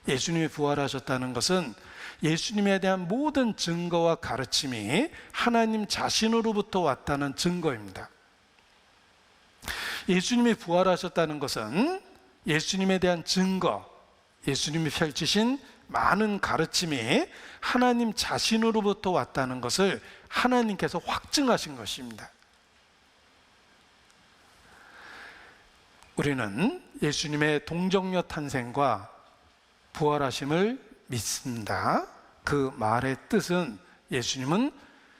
예수님이 부활하셨다는 것은 예수님에 대한 모든 증거와 가르침이 하나님 자신으로부터 왔다는 증거입니다. 예수님이 부활하셨다는 것은 예수님에 대한 증거, 예수님이 펼치신 많은 가르침이 하나님 자신으로부터 왔다는 것을 하나님께서 확증하신 것입니다. 우리는 예수님의 동정녀 탄생과 부활하심을 믿습니다. 그 말의 뜻은 예수님은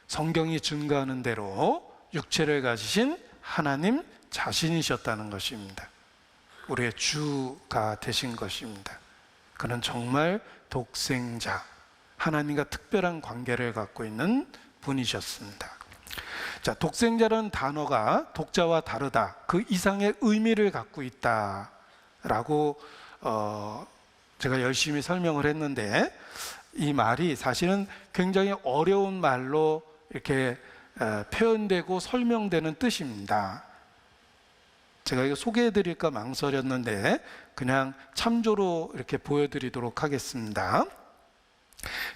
성경이 증거하는 대로 육체를 가지신 하나님 자신이셨다는 것입니다. 우리의 주가 되신 것입니다. 그는 정말 독생자, 하나님과 특별한 관계를 갖고 있는 분이셨습니다. 자, 독생자라는 단어가 독자와 다르다, 그 이상의 의미를 갖고 있다라고 제가 열심히 설명을 했는데, 이 말이 사실은 굉장히 어려운 말로 이렇게 표현되고 설명되는 뜻입니다. 제가 이거 소개해 드릴까 망설였는데 그냥 참조로 이렇게 보여드리도록 하겠습니다.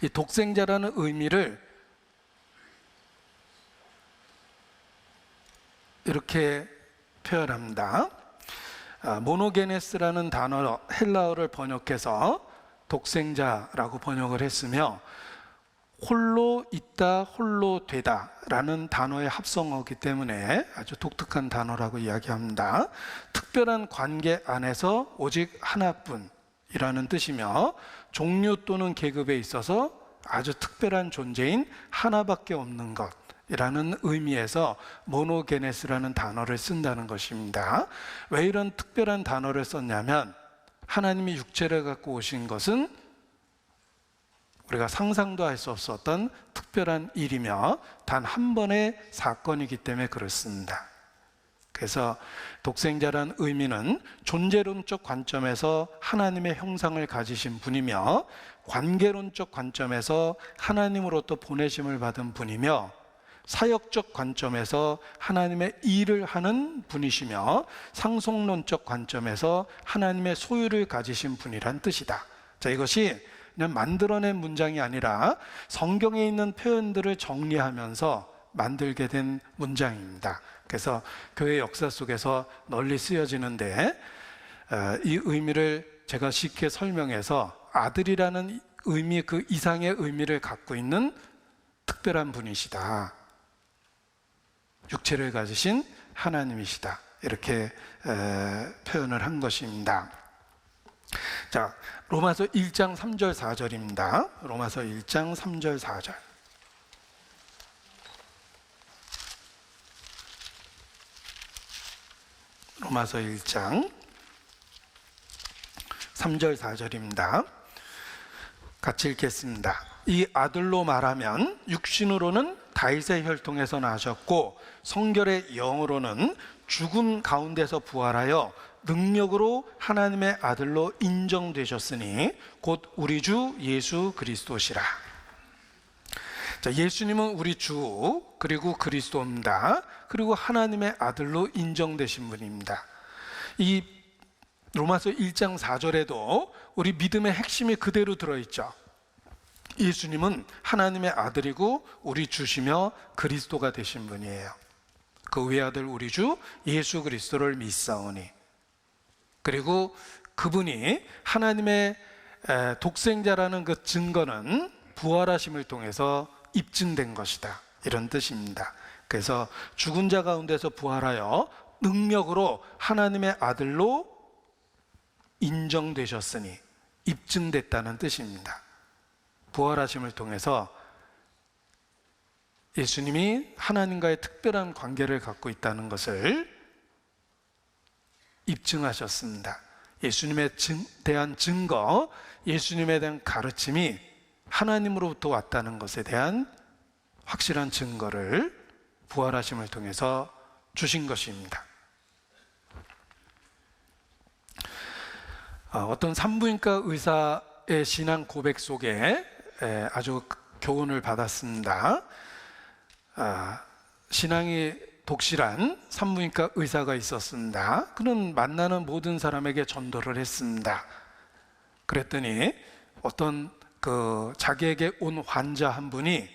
이 독생자라는 의미를 이렇게 표현합니다. 모노게네스라는 단어 헬라어를 번역해서 독생자라고 번역을 했으며, 홀로 있다, 홀로 되다 라는 단어의 합성어이기 때문에 아주 독특한 단어라고 이야기합니다. 특별한 관계 안에서 오직 하나뿐이라는 뜻이며, 종류 또는 계급에 있어서 아주 특별한 존재인 하나밖에 없는 것이라는 의미에서 모노게네스라는 단어를 쓴다는 것입니다. 왜 이런 특별한 단어를 썼냐면, 하나님이 육체를 갖고 오신 것은 우리가 상상도 할 수 없었던 특별한 일이며 단 한 번의 사건이기 때문에 그렇습니다. 그래서 독생자란 의미는 존재론적 관점에서 하나님의 형상을 가지신 분이며, 관계론적 관점에서 하나님으로부터 보내심을 받은 분이며, 사역적 관점에서 하나님의 일을 하는 분이시며, 상속론적 관점에서 하나님의 소유를 가지신 분이란 뜻이다. 자, 이것이 그냥 만들어낸 문장이 아니라 성경에 있는 표현들을 정리하면서 만들게 된 문장입니다. 그래서 교회 역사 속에서 널리 쓰여지는데, 이 의미를 제가 쉽게 설명해서 아들이라는 의미 그 이상의 의미를 갖고 있는 특별한 분이시다, 육체를 가지신 하나님이시다, 이렇게 표현을 한 것입니다. 자, 로마서 1장 3절 4절입니다. 로마서 1장 3절 4절. 로마서 1장 3절 4절입니다. 같이 읽겠습니다. 이 아들로 말하면 육신으로는 다윗의 혈통에서 나셨고 성결의 영으로는 죽음 가운데서 부활하여 능력으로 하나님의 아들로 인정되셨으니 곧 우리 주 예수 그리스도시라. 자, 예수님은 우리 주 그리고 그리스도입니다. 그리고 하나님의 아들로 인정되신 분입니다. 이 로마서 1장 4절에도 우리 믿음의 핵심이 그대로 들어있죠. 예수님은 하나님의 아들이고 우리 주시며 그리스도가 되신 분이에요. 그 외아들 우리 주 예수 그리스도를 믿사오니, 그리고 그분이 하나님의 독생자라는 그 증거는 부활하심을 통해서 입증된 것이다, 이런 뜻입니다. 그래서 죽은 자 가운데서 부활하여 능력으로 하나님의 아들로 인정되셨으니 입증됐다는 뜻입니다. 부활하심을 통해서 예수님이 하나님과의 특별한 관계를 갖고 있다는 것을 입증하셨습니다. 예수님에 대한 증거, 예수님에 대한 가르침이 하나님으로부터 왔다는 것에 대한 확실한 증거를 부활하심을 통해서 주신 것입니다. 어떤 산부인과 의사의 신앙 고백 속에 아주 교훈을 받았습니다. 신앙이 독실한 산부인과 의사가 있었습니다. 그는 만나는 모든 사람에게 전도를 했습니다. 그랬더니 어떤 자기에게 온 환자 한 분이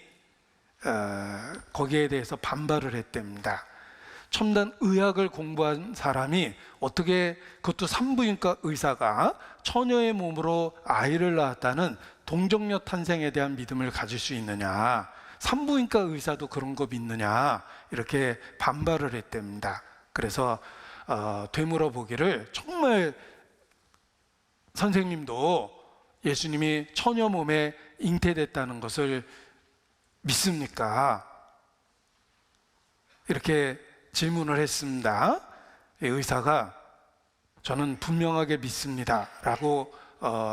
거기에 대해서 반발을 했답니다. 첨단 의학을 공부한 사람이 어떻게, 그것도 산부인과 의사가 처녀의 몸으로 아이를 낳았다는 동정녀 탄생에 대한 믿음을 가질 수 있느냐, 산부인과 의사도 그런 거 믿느냐, 이렇게 반발을 했답니다. 그래서 되물어 보기를, 정말 선생님도 예수님이 처녀 몸에 잉태됐다는 것을 믿습니까? 이렇게 질문을 했습니다. 의사가 저는 분명하게 믿습니다 라고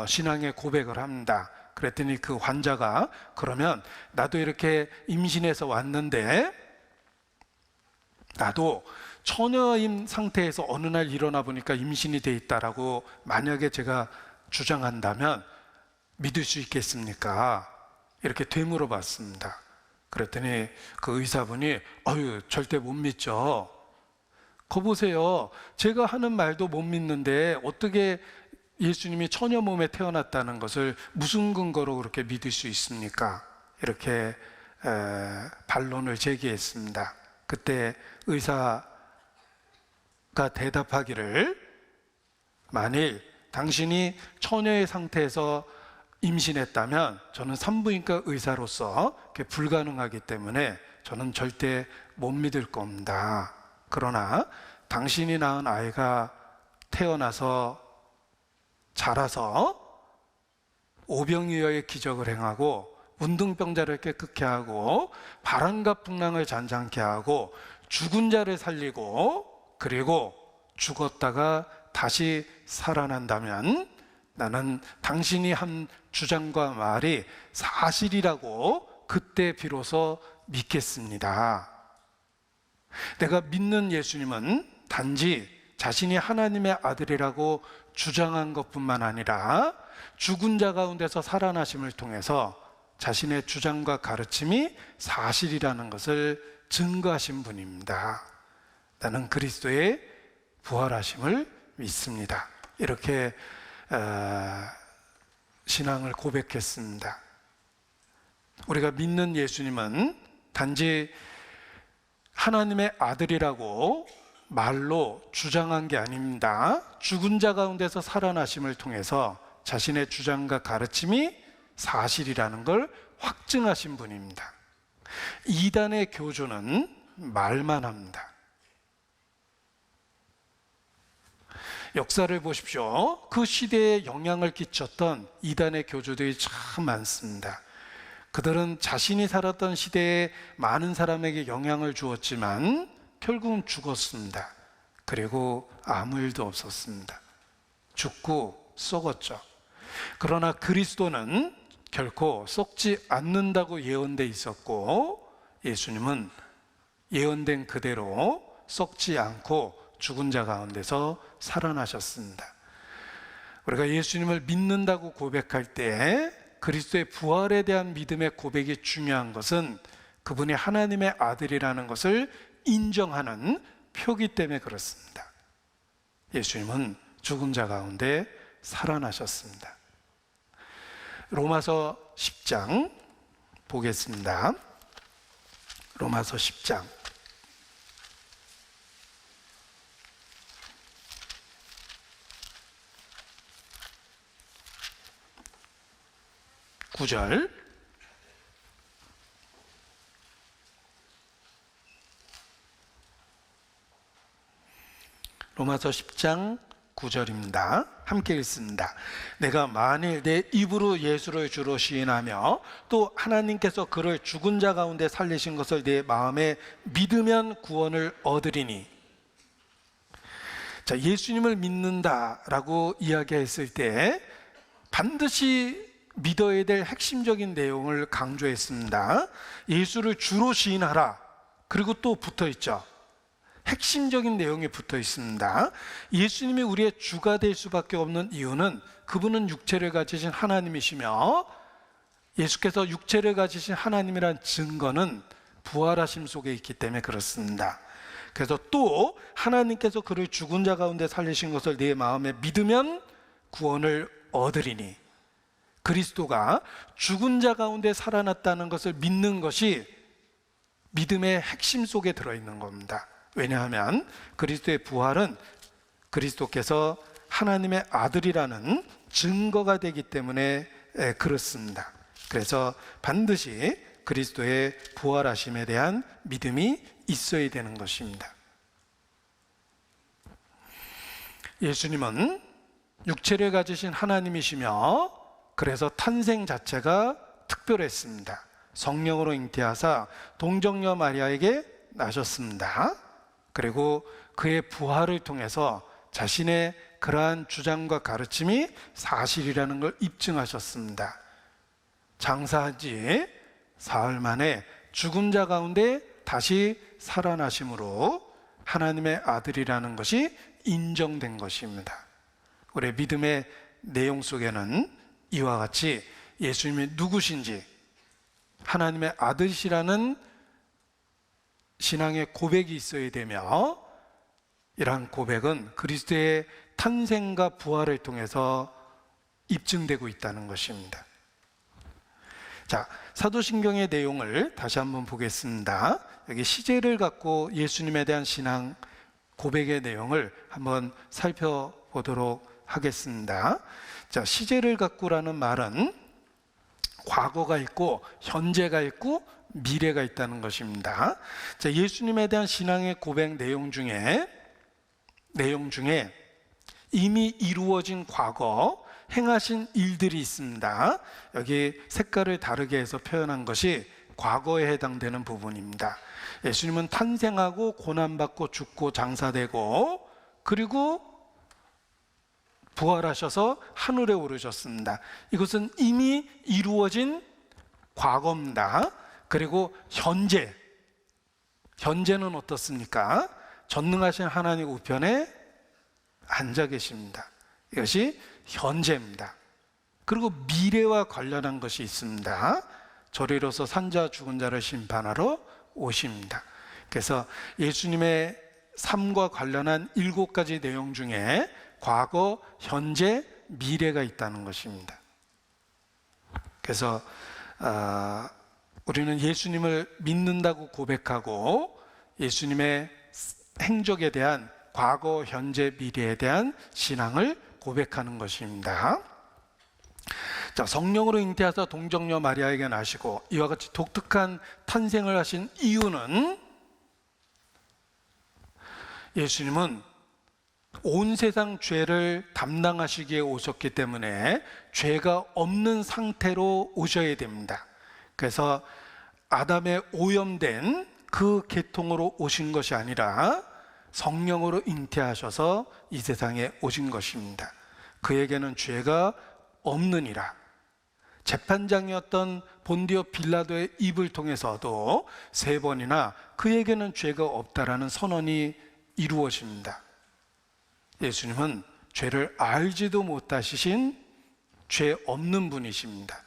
신앙의 고백을 합니다. 그랬더니 그 환자가, 그러면 나도 이렇게 임신해서 왔는데 나도 처녀인 상태에서 어느 날 일어나 보니까 임신이 돼 있다라고 만약에 제가 주장한다면 믿을 수 있겠습니까? 이렇게 되물어 봤습니다. 그랬더니 그 의사분이 절대 못 믿죠. 거 보세요. 제가 하는 말도 못 믿는데 어떻게 예수님이 처녀 몸에 태어났다는 것을 무슨 근거로 그렇게 믿을 수 있습니까? 이렇게 반론을 제기했습니다. 그때 의사가 대답하기를, 만일 당신이 처녀의 상태에서 임신했다면 저는 산부인과 의사로서 그게 불가능하기 때문에 저는 절대 못 믿을 겁니다. 그러나 당신이 낳은 아이가 태어나서 자라서 오병이어의 기적을 행하고 문둥병자를 깨끗게 하고 바람과 풍랑을 잔잔케 하고 죽은 자를 살리고 그리고 죽었다가 다시 살아난다면 나는 당신이 한 주장과 말이 사실이라고 그때 비로소 믿겠습니다. 내가 믿는 예수님은 단지 자신이 하나님의 아들이라고 주장한 것뿐만 아니라 죽은 자 가운데서 살아나심을 통해서 자신의 주장과 가르침이 사실이라는 것을 증거하신 분입니다. 나는 그리스도의 부활하심을 믿습니다. 이렇게 신앙을 고백했습니다. 우리가 믿는 예수님은 단지 하나님의 아들이라고 말로 주장한 게 아닙니다. 죽은 자 가운데서 살아나심을 통해서 자신의 주장과 가르침이 사실이라는 걸 확증하신 분입니다. 이단의 교주는 말만 합니다. 역사를 보십시오. 그 시대에 영향을 끼쳤던 이단의 교주들이 참 많습니다. 그들은 자신이 살았던 시대에 많은 사람에게 영향을 주었지만 결국은 죽었습니다. 그리고 아무 일도 없었습니다. 죽고 썩었죠. 그러나 그리스도는 결코 썩지 않는다고 예언돼 있었고, 예수님은 예언된 그대로 썩지 않고 죽은 자 가운데서 살아나셨습니다. 우리가 예수님을 믿는다고 고백할 때 그리스도의 부활에 대한 믿음의 고백이 중요한 것은 그분이 하나님의 아들이라는 것을 인정하는 표기 때문에 그렇습니다. 예수님은 죽은 자 가운데 살아나셨습니다. 로마서 10장 보겠습니다. 로마서 10장 9절, 로마서 10장 9절입니다. 함께 읽습니다. 내가 만일 내 입으로 예수를 주로 시인하며 또 하나님께서 그를 죽은 자 가운데 살리신 것을 내 마음에 믿으면 구원을 얻으리니. 자, 예수님을 믿는다라고 이야기했을 때 반드시 믿어야 될 핵심적인 내용을 강조했습니다. 예수를 주로 시인하라. 그리고 또 붙어 있죠. 핵심적인 내용이 붙어 있습니다. 예수님이 우리의 주가 될 수밖에 없는 이유는 그분은 육체를 가지신 하나님이시며 예수께서 육체를 가지신 하나님이란 증거는 부활하심 속에 있기 때문에 그렇습니다. 그래서 또 하나님께서 그를 죽은 자 가운데 살리신 것을 네 마음에 믿으면 구원을 얻으리니. 그리스도가 죽은 자 가운데 살아났다는 것을 믿는 것이 믿음의 핵심 속에 들어있는 겁니다. 왜냐하면 그리스도의 부활은 그리스도께서 하나님의 아들이라는 증거가 되기 때문에 그렇습니다. 그래서 반드시 그리스도의 부활하심에 대한 믿음이 있어야 되는 것입니다. 예수님은 육체를 가지신 하나님이시며 그래서 탄생 자체가 특별했습니다. 성령으로 잉태하사 동정녀 마리아에게 나셨습니다. 그리고 그의 부활을 통해서 자신의 그러한 주장과 가르침이 사실이라는 걸 입증하셨습니다. 장사한 지 사흘 만에 죽은 자 가운데 다시 살아나심으로 하나님의 아들이라는 것이 인정된 것입니다. 우리의 믿음의 내용 속에는 이와 같이 예수님이 누구신지 하나님의 아들이시라는 신앙의 고백이 있어야 되며 이러한 고백은 그리스도의 탄생과 부활을 통해서 입증되고 있다는 것입니다. 자, 사도신경의 내용을 다시 한번 보겠습니다. 여기 시제를 갖고 예수님에 대한 신앙 고백의 내용을 한번 살펴보도록 하겠습니다. 자, 시제를 갖고라는 말은 과거가 있고 현재가 있고 미래가 있다는 것입니다. 자, 예수님에 대한 신앙의 고백 내용 중에 이미 이루어진 과거 행하신 일들이 있습니다. 여기 색깔을 다르게 해서 표현한 것이 과거에 해당되는 부분입니다. 예수님은 탄생하고 고난받고 죽고 장사되고 그리고 부활하셔서 하늘에 오르셨습니다. 이것은 이미 이루어진 과거입니다. 그리고 현재는 어떻습니까? 전능하신 하나님 우편에 앉아 계십니다. 이것이 현재입니다. 그리고 미래와 관련한 것이 있습니다. 저리로서 산자 죽은 자를 심판하러 오십니다. 그래서 예수님의 삶과 관련한 7가지 내용 중에 과거, 현재, 미래가 있다는 것입니다. 그래서 우리는 예수님을 믿는다고 고백하고 예수님의 행적에 대한 과거, 현재, 미래에 대한 신앙을 고백하는 것입니다. 자, 성령으로 잉태하사 동정녀 마리아에게 나시고 이와 같이 독특한 탄생을 하신 이유는 예수님은 온 세상 죄를 담당하시기에 오셨기 때문에 죄가 없는 상태로 오셔야 됩니다. 그래서 아담의 오염된 그 계통으로 오신 것이 아니라 성령으로 잉태하셔서 이 세상에 오신 것입니다. 그에게는 죄가 없느니라. 재판장이었던 본디오 빌라도의 입을 통해서도 3번이나 그에게는 죄가 없다라는 선언이 이루어집니다. 예수님은 죄를 알지도 못하시신 죄 없는 분이십니다.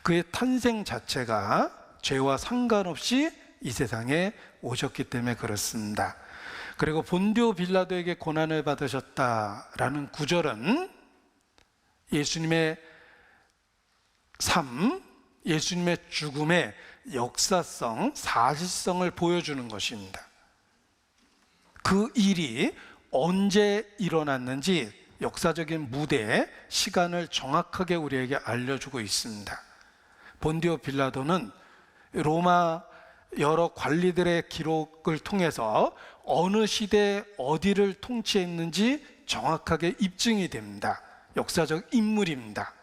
그의 탄생 자체가 죄와 상관없이 이 세상에 오셨기 때문에 그렇습니다. 그리고 본디오 빌라도에게 고난을 받으셨다라는 구절은 예수님의 삶, 예수님의 죽음의 역사성, 사실성을 보여주는 것입니다. 그 일이 언제 일어났는지 역사적인 무대, 시간을 정확하게 우리에게 알려주고 있습니다. 본디오 빌라도는 로마 여러 관리들의 기록을 통해서 어느 시대 어디를 통치했는지 정확하게 입증이 됩니다. 역사적 인물입니다.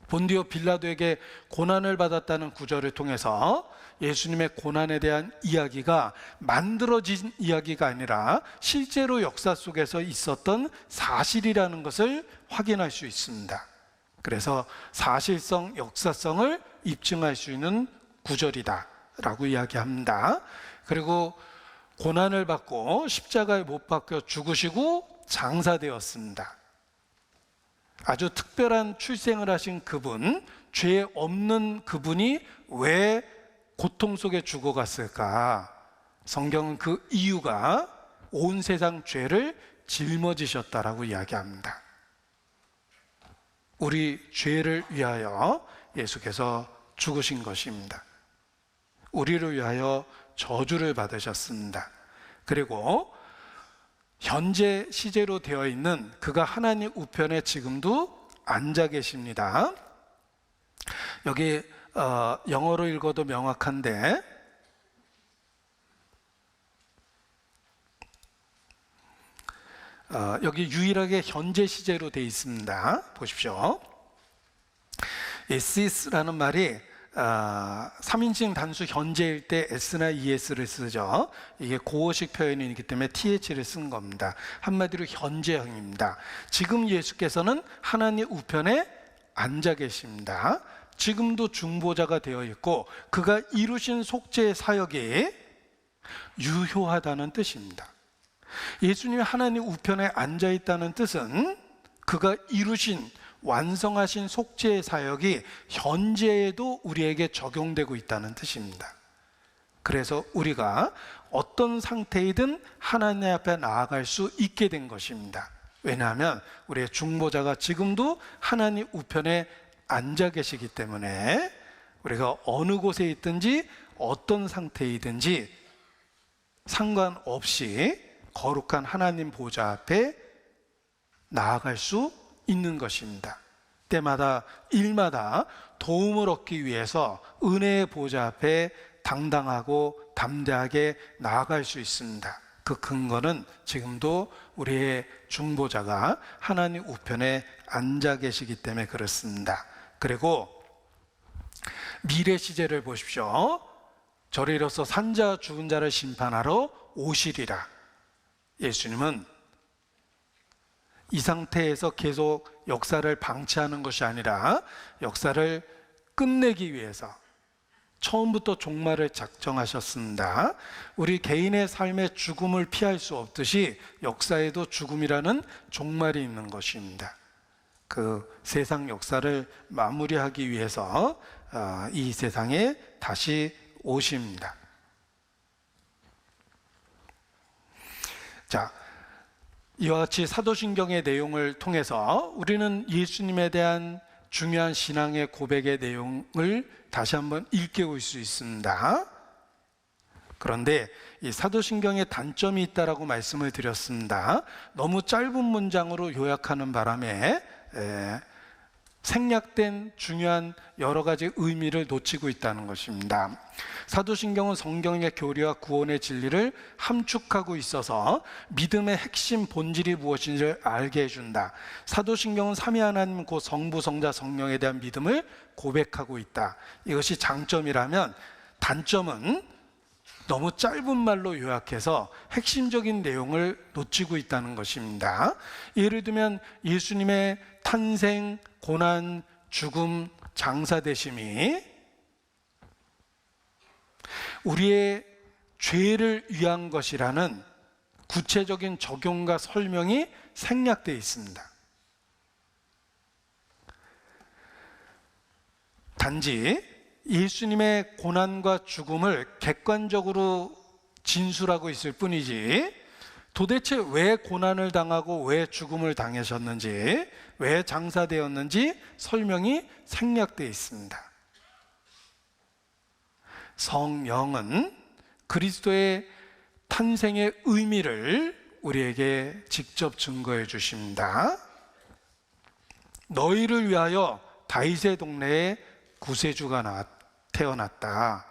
본디오 빌라도에게 고난을 받았다는 구절을 통해서 예수님의 고난에 대한 이야기가 만들어진 이야기가 아니라 실제로 역사 속에서 있었던 사실이라는 것을 확인할 수 있습니다. 그래서 사실성, 역사성을 입증할 수 있는 구절이다 라고 이야기합니다. 그리고 고난을 받고 십자가에 못 박혀 죽으시고 장사되었습니다. 아주 특별한 출생을 하신 그분, 죄 없는 그분이 왜 고통 속에 죽어갔을까? 성경은 그 이유가 온 세상 죄를 짊어지셨다라고 이야기합니다. 우리 죄를 위하여 예수께서 죽으신 것입니다. 우리를 위하여 저주를 받으셨습니다. 그리고 현재 시제로 되어 있는 그가 하나님 우편에 지금도 앉아 계십니다. 여기 영어로 읽어도 명확한데 여기 유일하게 현재 시제로 되어 있습니다. 보십시오. 이 sis라는 말이 3인칭 단수 현재일 때 s나 es를 쓰죠. 이게 고어식 표현이기 때문에 th를 쓴 겁니다. 한마디로 현재형입니다. 지금 예수께서는 하나님 우편에 앉아 계십니다. 지금도 중보자가 되어 있고 그가 이루신 속죄의 사역이 유효하다는 뜻입니다. 예수님이 하나님 우편에 앉아 있다는 뜻은 그가 이루신 완성하신 속죄의 사역이 현재에도 우리에게 적용되고 있다는 뜻입니다. 그래서 우리가 어떤 상태이든 하나님 앞에 나아갈 수 있게 된 것입니다. 왜냐하면 우리의 중보자가 지금도 하나님 우편에 앉아 계시기 때문에 우리가 어느 곳에 있든지 어떤 상태이든지 상관없이 거룩한 하나님 보좌 앞에 나아갈 수 있는 것입니다. 때마다 일마다 도움을 얻기 위해서 은혜의 보좌 앞에 당당하고 담대하게 나아갈 수 있습니다. 그 근거는 지금도 우리의 중보자가 하나님 우편에 앉아 계시기 때문에 그렇습니다. 그리고 미래 시제를 보십시오. 저를 이로써 산자 죽은 자를 심판하러 오시리라. 예수님은 이 상태에서 계속 역사를 방치하는 것이 아니라 역사를 끝내기 위해서 처음부터 종말을 작정하셨습니다. 우리 개인의 삶의 죽음을 피할 수 없듯이 역사에도 죽음이라는 종말이 있는 것입니다. 그 세상 역사를 마무리하기 위해서 이 세상에 다시 오십니다. 자, 이와 같이 사도신경의 내용을 통해서 우리는 예수님에 대한 중요한 신앙의 고백의 내용을 다시 한번 일깨울 수 있습니다. 그런데 이 사도신경에 단점이 있다라고 말씀을 드렸습니다. 너무 짧은 문장으로 요약하는 바람에 생략된 중요한 여러 가지 의미를 놓치고 있다는 것입니다. 사도신경은 성경의 교리와 구원의 진리를 함축하고 있어서 믿음의 핵심 본질이 무엇인지를 알게 해준다. 사도신경은 삼위 하나님 곧 성부, 성자, 성령에 대한 믿음을 고백하고 있다. 이것이 장점이라면 단점은 너무 짧은 말로 요약해서 핵심적인 내용을 놓치고 있다는 것입니다. 예를 들면 예수님의 탄생, 고난, 죽음, 장사되심이 우리의 죄를 위한 것이라는 구체적인 적용과 설명이 생략되어 있습니다. 단지 예수님의 고난과 죽음을 객관적으로 진술하고 있을 뿐이지 도대체 왜 고난을 당하고 왜 죽음을 당하셨는지, 왜 장사되었는지 설명이 생략되어 있습니다. 성령은 그리스도의 탄생의 의미를 우리에게 직접 증거해 주십니다. 너희를 위하여 다윗의 동네에 구세주가 태어났다.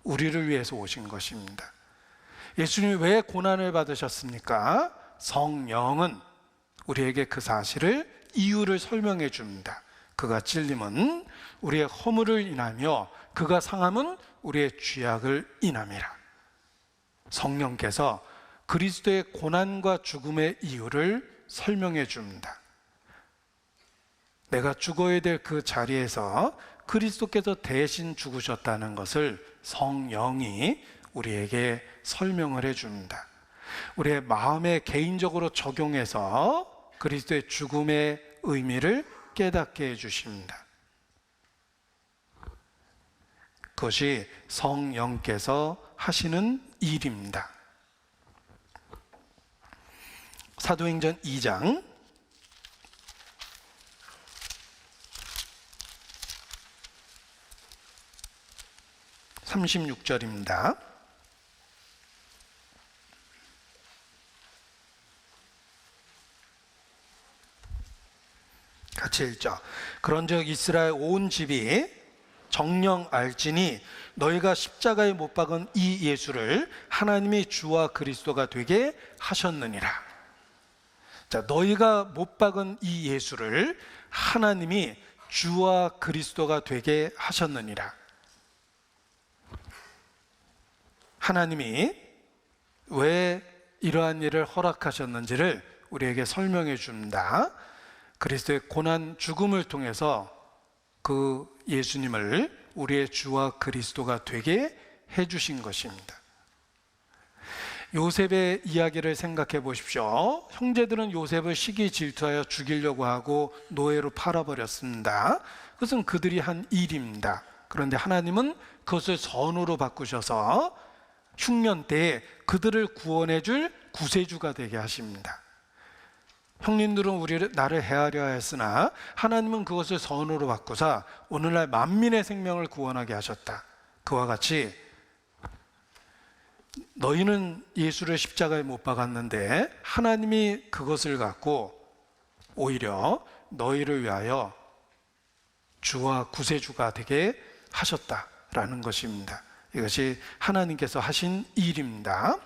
우리를 위해서 오신 것입니다. 예수님이 왜 고난을 받으셨습니까? 성령은 우리에게 그 사실을, 이유를 설명해 줍니다. 그가 찔림은 우리의 허물을 인하며 그가 상함은 우리의 죄악을 인함이라. 성령께서 그리스도의 고난과 죽음의 이유를 설명해 줍니다. 내가 죽어야 될 그 자리에서 그리스도께서 대신 죽으셨다는 것을 성령이 우리에게 설명을 해 줍니다. 우리의 마음에 개인적으로 적용해서 그리스도의 죽음의 의미를 깨닫게 해 주십니다. 그것이 성령께서 하시는 일입니다. 사도행전 2장 36절입니다. 같이 읽죠. 그런즉 이스라엘 온 집이 정녕 알지니 너희가 십자가에 못 박은 이 예수를 하나님이 주와 그리스도가 되게 하셨느니라. 자, 너희가 못 박은 이 예수를 하나님이 주와 그리스도가 되게 하셨느니라. 하나님이 왜 이러한 일을 허락하셨는지를 우리에게 설명해 줍니다. 그리스도의 고난 죽음을 통해서 그 예수님을 우리의 주와 그리스도가 되게 해주신 것입니다. 요셉의 이야기를 생각해 보십시오. 형제들은 요셉을 시기 질투하여 죽이려고 하고 노예로 팔아버렸습니다. 그것은 그들이 한 일입니다. 그런데 하나님은 그것을 선으로 바꾸셔서 흉년 때에 그들을 구원해 줄 구세주가 되게 하십니다. 형님들은 나를 해하려 했으나 하나님은 그것을 선으로 바꾸사 오늘날 만민의 생명을 구원하게 하셨다. 그와 같이 너희는 예수를 십자가에 못 박았는데 하나님이 그것을 갖고 오히려 너희를 위하여 주와 구세주가 되게 하셨다라는 것입니다. 이것이 하나님께서 하신 일입니다.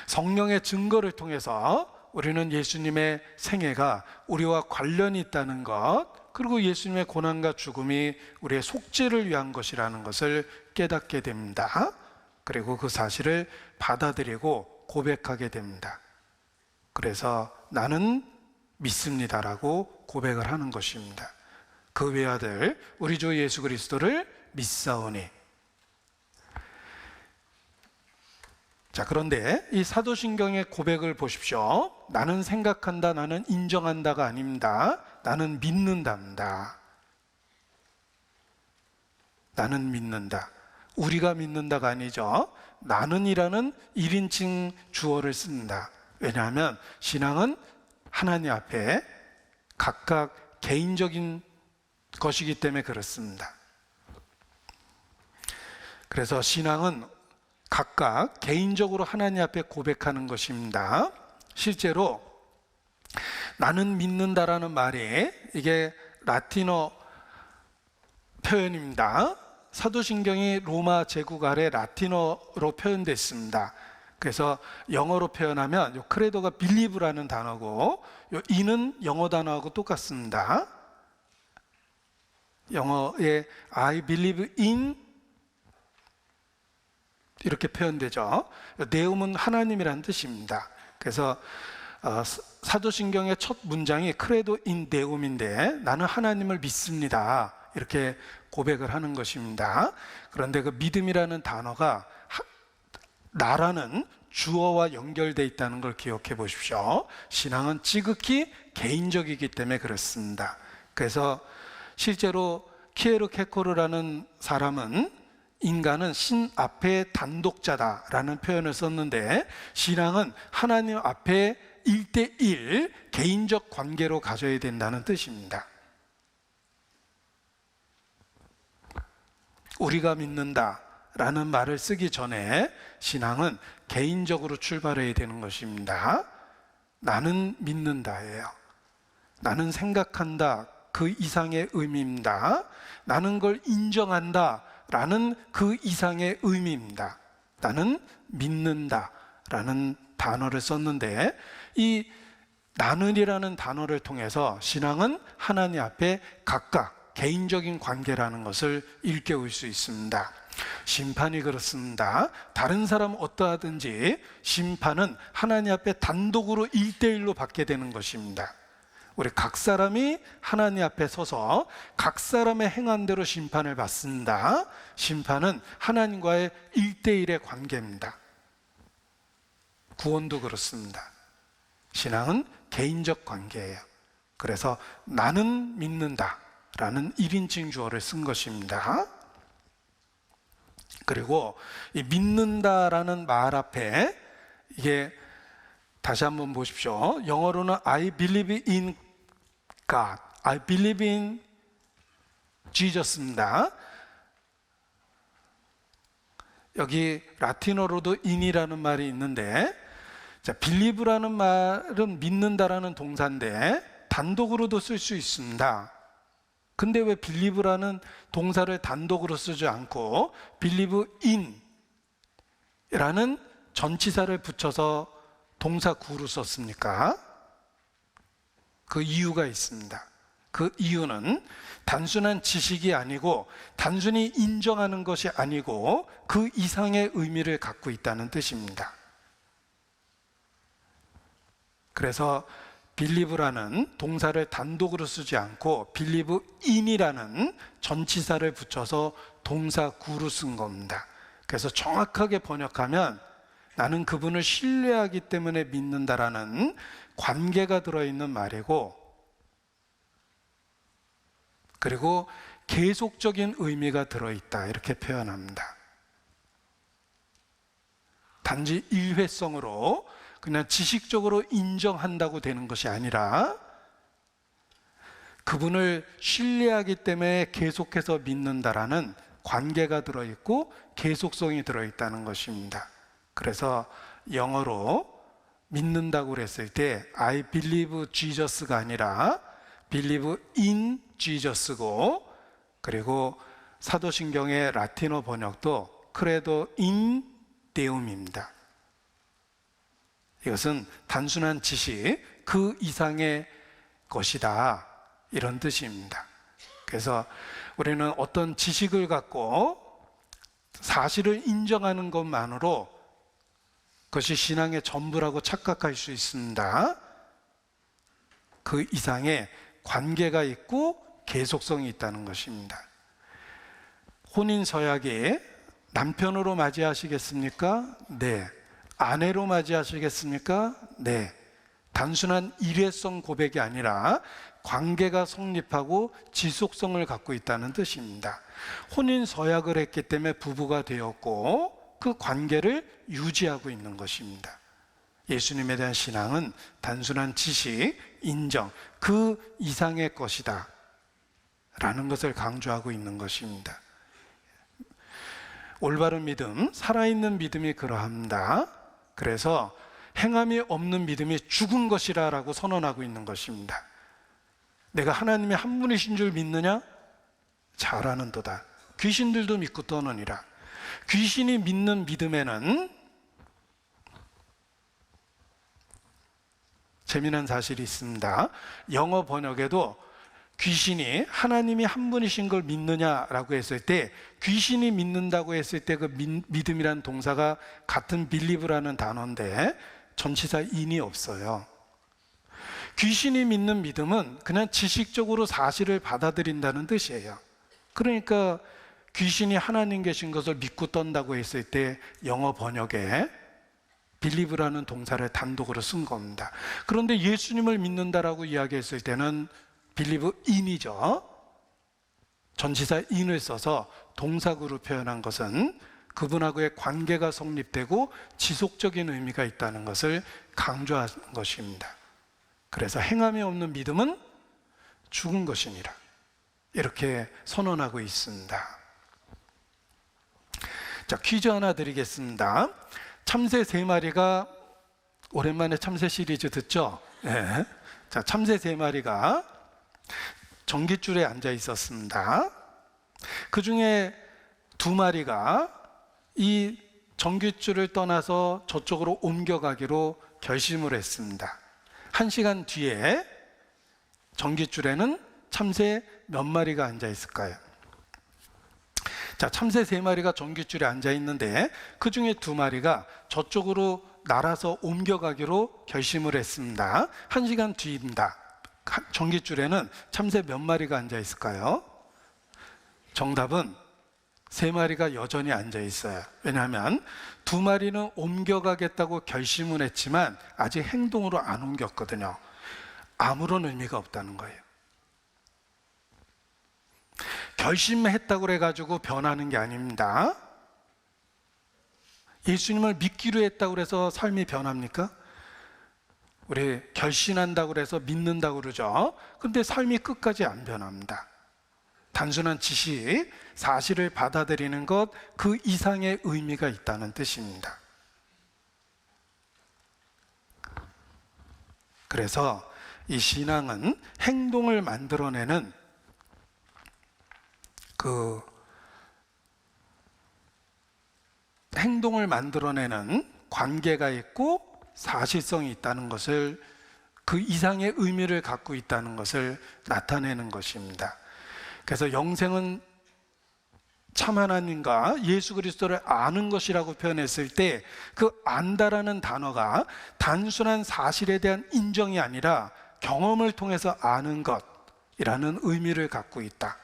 성령의 증거를 통해서 우리는 예수님의 생애가 우리와 관련이 있다는 것, 그리고 예수님의 고난과 죽음이 우리의 속죄를 위한 것이라는 것을 깨닫게 됩니다. 그리고 그 사실을 받아들이고 고백하게 됩니다. 그래서 나는 믿습니다라고 고백을 하는 것입니다. 그 외아들 우리 주 예수 그리스도를 믿사오니. 자, 그런데 이 사도신경의 고백을 보십시오. 나는 생각한다, 나는 인정한다가 아닙니다. 나는 믿는답니다. 나는 믿는다. 우리가 믿는다가 아니죠. 나는이라는 1인칭 주어를 씁니다. 왜냐하면 신앙은 하나님 앞에 각각 개인적인 것이기 때문에 그렇습니다. 그래서 신앙은 각각 개인적으로 하나님 앞에 고백하는 것입니다. 실제로 나는 믿는다라는 말이 이게 라틴어 표현입니다. 사도신경이 로마 제국 아래 라틴어로 표현됐습니다. 그래서 영어로 표현하면 요 크레도가 believe라는 단어고 요 in은 영어 단어하고 똑같습니다. 영어에 I believe in 이렇게 표현되죠. 내음은 하나님이라는 뜻입니다. 그래서 사도신경의 첫 문장이 크레도 인 데움인데 나는 하나님을 믿습니다. 이렇게 고백을 하는 것입니다. 그런데 그 믿음이라는 단어가 나라는 주어와 연결되어 있다는 걸 기억해 보십시오. 신앙은 지극히 개인적이기 때문에 그렇습니다. 그래서 실제로 키에르케코르라는 사람은 인간은 신 앞에 단독자다라는 표현을 썼는데 신앙은 하나님 앞에 1대1 개인적 관계로 가져야 된다는 뜻입니다. 우리가 믿는다라는 말을 쓰기 전에 신앙은 개인적으로 출발해야 되는 것입니다. 나는 믿는다예요. 나는 생각한다, 그 이상의 의미입니다. 나는 걸 인정한다 라는 그 이상의 의미입니다. 나는 믿는다 라는 단어를 썼는데, 이 나는이라는 단어를 통해서 신앙은 하나님 앞에 각각 개인적인 관계라는 것을 일깨울 수 있습니다. 심판이 그렇습니다. 다른 사람 어떠하든지 심판은 하나님 앞에 단독으로 1대1로 받게 되는 것입니다. 우리 각 사람이 하나님 앞에 서서 각 사람의 행한 대로 심판을 받습니다. 심판은 하나님과의 1대1의 관계입니다. 구원도 그렇습니다. 신앙은 개인적 관계예요. 그래서 나는 믿는다 라는 1인칭 주어를 쓴 것입니다. 그리고 이 믿는다라는 말 앞에, 이게 다시 한번 보십시오. 영어로는 I believe in God, I believe in Jesus입니다. 여기 라틴어로도 in이라는 말이 있는데, 자, believe라는 말은 믿는다라는 동사인데 단독으로도 쓸 수 있습니다. 근데 왜 believe라는 동사를 단독으로 쓰지 않고 believe in 라는 전치사를 붙여서 동사 구로 썼습니까? 그 이유가 있습니다. 그 이유는 단순한 지식이 아니고 단순히 인정하는 것이 아니고 그 이상의 의미를 갖고 있다는 뜻입니다. 그래서 believe라는 동사를 단독으로 쓰지 않고 believe in이라는 전치사를 붙여서 동사 구로 쓴 겁니다. 그래서 정확하게 번역하면 나는 그분을 신뢰하기 때문에 믿는다라는 관계가 들어있는 말이고, 그리고 계속적인 의미가 들어있다 이렇게 표현합니다. 단지 일회성으로 그냥 지식적으로 인정한다고 되는 것이 아니라 그분을 신뢰하기 때문에 계속해서 믿는다라는 관계가 들어있고 계속성이 들어있다는 것입니다. 그래서 영어로 믿는다고 그랬을 때 I believe Jesus가 아니라 believe in Jesus고, 그리고 사도신경의 라틴어 번역도 credo in Deum입니다. 이것은 단순한 지식, 그 이상의 것이다 이런 뜻입니다. 그래서 우리는 어떤 지식을 갖고 사실을 인정하는 것만으로 그것이 신앙의 전부라고 착각할 수 있습니다. 그 이상의 관계가 있고 계속성이 있다는 것입니다. 혼인 서약에 남편으로 맞이하시겠습니까? 네. 아내로 맞이하시겠습니까? 네. 단순한 일회성 고백이 아니라 관계가 성립하고 지속성을 갖고 있다는 뜻입니다. 혼인 서약을 했기 때문에 부부가 되었고 그 관계를 유지하고 있는 것입니다. 예수님에 대한 신앙은 단순한 지식, 인정, 그 이상의 것이다 라는 것을 강조하고 있는 것입니다. 올바른 믿음, 살아있는 믿음이 그러합니다. 그래서 행함이 없는 믿음이 죽은 것이라 라고 선언하고 있는 것입니다. 내가 하나님이 한 분이신 줄 믿느냐? 잘하는도다. 귀신들도 믿고 떠느니라. 귀신이 믿는 믿음에는 재미난 사실이 있습니다. 영어 번역에도 귀신이 하나님이 한 분이신 걸 믿느냐라고 했을 때, 귀신이 믿는다고 했을 때 그 믿음이란 동사가 같은 believe라는 단어인데 전치사 in이 없어요. 귀신이 믿는 믿음은 그냥 지식적으로 사실을 받아들인다는 뜻이에요. 그러니까 귀신이 하나님 계신 것을 믿고 떤다고 했을 때 영어 번역에 believe라는 동사를 단독으로 쓴 겁니다. 그런데 예수님을 믿는다라고 이야기했을 때는 believe in이죠. 전치사 in을 써서 동사구로 표현한 것은 그분하고의 관계가 성립되고 지속적인 의미가 있다는 것을 강조한 것입니다. 그래서 행함이 없는 믿음은 죽은 것이니라 이렇게 선언하고 있습니다. 자, 퀴즈 하나 드리겠습니다. 참새 3마리가, 오랜만에 참새 시리즈 듣죠? 네. 자, 참새 3마리가 전깃줄에 앉아 있었습니다. 그 중에 2마리가 이 전깃줄을 떠나서 저쪽으로 옮겨가기로 결심을 했습니다. 1시간 뒤에 전깃줄에는 참새 몇 마리가 앉아 있을까요? 자, 참새 3마리가 전깃줄에 앉아 있는데 그 중에 2마리가 저쪽으로 날아서 옮겨가기로 결심을 했습니다. 1시간 뒤입니다. 전깃줄에는 참새 몇 마리가 앉아 있을까요? 정답은 3마리가 여전히 앉아 있어요. 왜냐하면 2마리는 옮겨가겠다고 결심을 했지만 아직 행동으로 안 옮겼거든요. 아무런 의미가 없다는 거예요. 결심했다고 해가지고 변하는 게 아닙니다. 예수님을 믿기로 했다고 해서 삶이 변합니까? 우리 결심한다고 해서 믿는다고 그러죠. 근데 삶이 끝까지 안 변합니다. 단순한 지식, 사실을 받아들이는 것, 그 이상의 의미가 있다는 뜻입니다. 그래서 이 신앙은 행동을 만들어내는 관계가 있고 사실성이 있다는 것을, 그 이상의 의미를 갖고 있다는 것을 나타내는 것입니다. 그래서 영생은 참 하나님과 예수 그리스도를 아는 것이라고 표현했을 때 그 안다라는 단어가 단순한 사실에 대한 인정이 아니라 경험을 통해서 아는 것이라는 의미를 갖고 있다,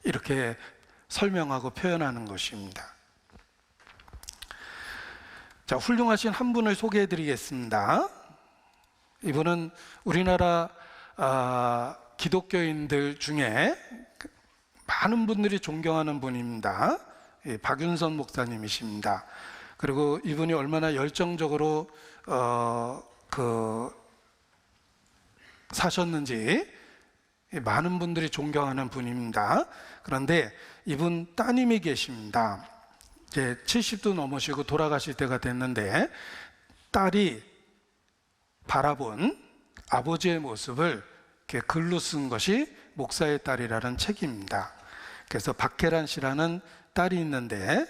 이렇게 설명하고 표현하는 것입니다. 자, 훌륭하신 한 분을 소개해 드리겠습니다. 이분은 우리나라 기독교인들 중에 많은 분들이 존경하는 분입니다. 박윤선 목사님이십니다. 그리고 이분이 얼마나 열정적으로 사셨는지 많은 분들이 존경하는 분입니다. 그런데 이분 따님이 계십니다. 이제 70도 넘으시고 돌아가실 때가 됐는데 딸이 바라본 아버지의 모습을 이렇게 글로 쓴 것이 목사의 딸이라는 책입니다. 그래서 박혜란 씨라는 딸이 있는데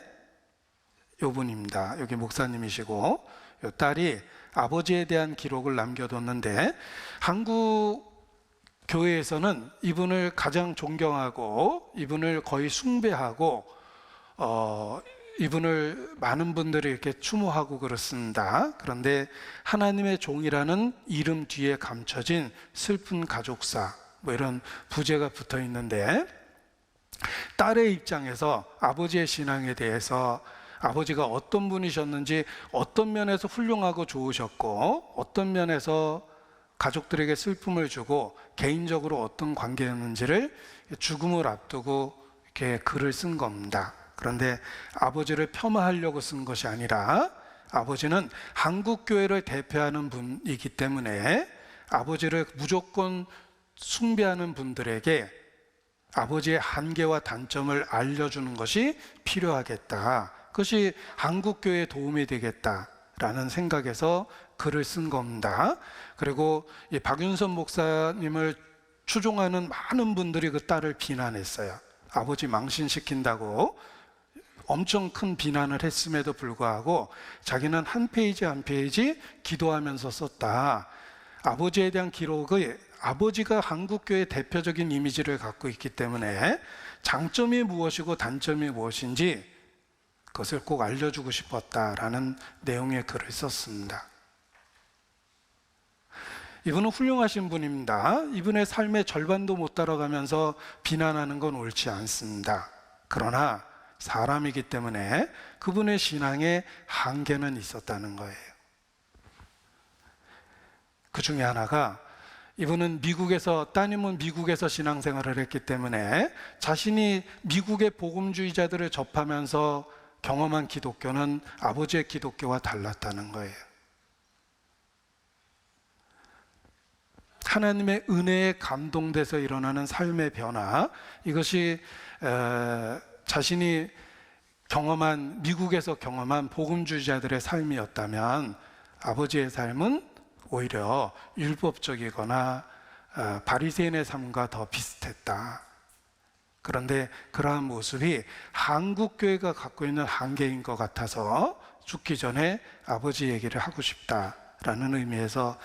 요분입니다. 여기 목사님이시고, 요 딸이 아버지에 대한 기록을 남겨뒀는데 한국 교회에서는 이분을 가장 존경하고 이분을 거의 숭배하고 이분을 많은 분들이 이렇게 추모하고 그렇습니다. 그런데 하나님의 종이라는 이름 뒤에 감춰진 슬픈 가족사, 뭐 이런 부제가 붙어 있는데, 딸의 입장에서 아버지의 신앙에 대해서 아버지가 어떤 분이셨는지, 어떤 면에서 훌륭하고 좋으셨고 어떤 면에서 가족들에게 슬픔을 주고 개인적으로 어떤 관계였는지를 죽음을 앞두고 이렇게 글을 쓴 겁니다. 그런데 아버지를 폄하하려고 쓴 것이 아니라 아버지는 한국교회를 대표하는 분이기 때문에 아버지를 무조건 숭배하는 분들에게 아버지의 한계와 단점을 알려주는 것이 필요하겠다, 그것이 한국교회에 도움이 되겠다라는 생각에서 글을 쓴 겁니다. 그리고 이 박윤선 목사님을 추종하는 많은 분들이 그 딸을 비난했어요. 아버지 망신시킨다고 엄청 큰 비난을 했음에도 불구하고 자기는 한 페이지 한 페이지 기도하면서 썼다. 아버지에 대한 기록의, 아버지가 한국교회의 대표적인 이미지를 갖고 있기 때문에 장점이 무엇이고 단점이 무엇인지 그것을 꼭 알려주고 싶었다라는 내용의 글을 썼습니다. 이분은 훌륭하신 분입니다. 이분의 삶의 절반도 못 따라가면서 비난하는 건 옳지 않습니다. 그러나 사람이기 때문에 그분의 신앙에 한계는 있었다는 거예요. 그 중에 하나가, 이분은 따님은 미국에서 신앙생활을 했기 때문에 자신이 미국의 복음주의자들을 접하면서 경험한 기독교는 아버지의 기독교와 달랐다는 거예요. 하나님의 은혜에 감동돼서 일어나는 삶의 변화, 이것이 자신이 미국에서 경험한 복음주의자들의 삶이었다면 아버지의 삶은 오히려 율법적이거나 바리새인의 삶과 더 비슷했다. 그런데 그러한 모습이 한국 교회가 갖고 있는 한계인 것 같아서 죽기 전에 아버지 얘기를 하고 싶다라는 의미에서